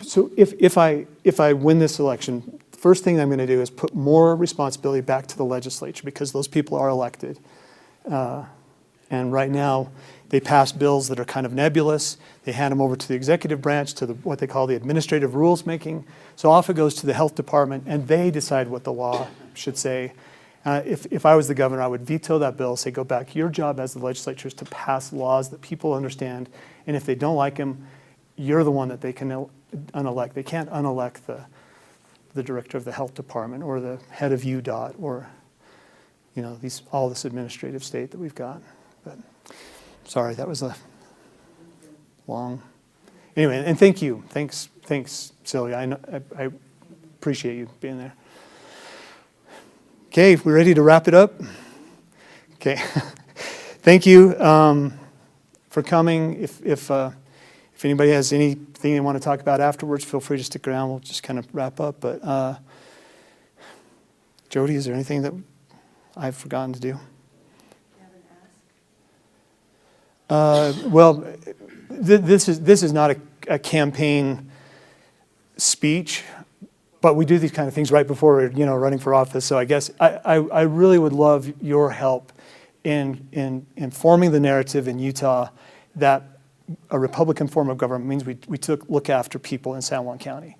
so if I win this election, first thing I'm going to do is put more responsibility back to the legislature because those people are elected. And right now, they pass bills that are kind of nebulous. They hand them over to the executive branch, to what they call the administrative rules making. So off it goes to the health department, and they decide what the law should say. If I was the governor, I would veto that bill, say, go back. Your job as the legislature is to pass laws that people understand, and if they don't like them, you're the one that they can unelect. They can't unelect the director of the health department or the head of UDOT or all this administrative state that we've got. But sorry, that was a long. Anyway, and thank you, thanks, Celia. I appreciate you being there. Okay, we ready to wrap it up? Okay. Thank you for coming. If anybody has anything they want to talk about afterwards, feel free to stick around. We'll just kind of wrap up. But Jody, is there anything that I've forgotten to do? Well, this is not a campaign speech, but we do these kind of things right before we're running for office. So I guess I really would love your help in forming the narrative in Utah that a Republican form of government means we look after people in San Juan County,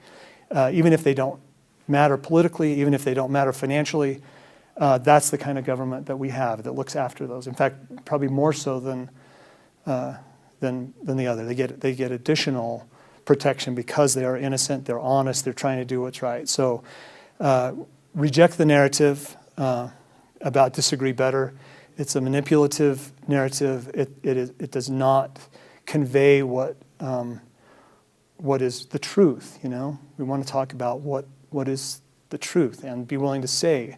even if they don't matter politically, even if they don't matter financially. That's the kind of government that we have that looks after those. In fact, probably more so than the other. They get additional protection because they are innocent, they're honest, they're trying to do what's right. So reject the narrative about disagree better. It's a manipulative narrative. It does not convey what is the truth. We want to talk about what is the truth and be willing to say,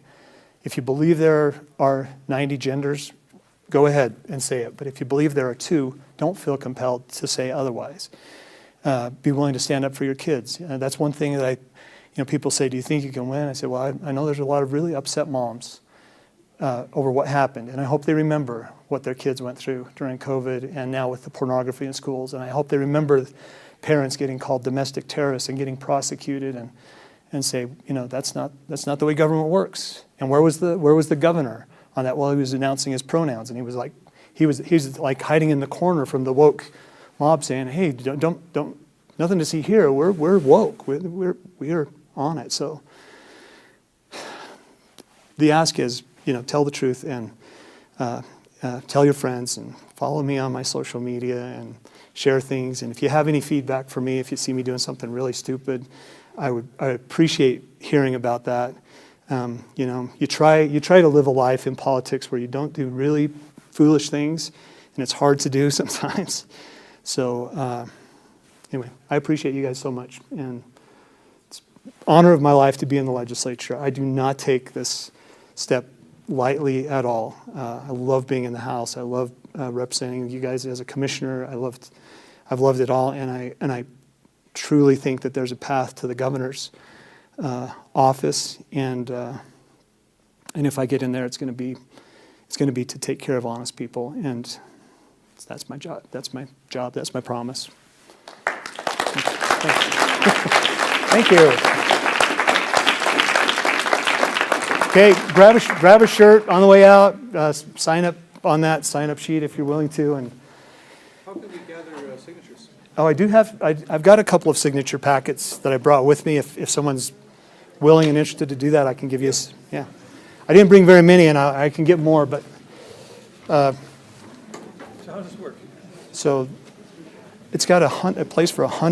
if you believe there are 90 genders, go ahead and say it. But if you believe there are 2, don't feel compelled to say otherwise. Be willing to stand up for your kids. That's one thing that people say, do you think you can win? I say, well, I know there's a lot of really upset moms over what happened. And I hope they remember what their kids went through during COVID and now with the pornography in schools. And I hope they remember parents getting called domestic terrorists and getting prosecuted and say, that's not the way government works. And where was the governor on that? Well, he was announcing his pronouns, and he was like hiding in the corner from the woke mob, saying, "Hey, don't nothing to see here. We're woke. We're on it." So the ask is, tell the truth and tell your friends and follow me on my social media and share things. And if you have any feedback for me, if you see me doing something really stupid, I appreciate hearing about that. You try to live a life in politics where you don't do really foolish things, and it's hard to do sometimes. So anyway, I appreciate you guys so much, and it's an honor of my life to be in the legislature. I do not take this step lightly at all. I love being in the House. I love representing you guys as a commissioner. I've loved it all, and I truly think that there's a path to the governor's office, and if I get in there, it's going to be to take care of honest people, and that's my job. That's my job. That's my promise. Thank you. Okay, grab a shirt on the way out. Sign up on that sign-up sheet if you're willing to. And how can we gather signatures? Oh, I've got a couple of signature packets that I brought with me. If someone's willing and interested to do that, I can give you. Yeah, I didn't bring very many, and I can get more, but. So how does this work? So it's got a place for 100.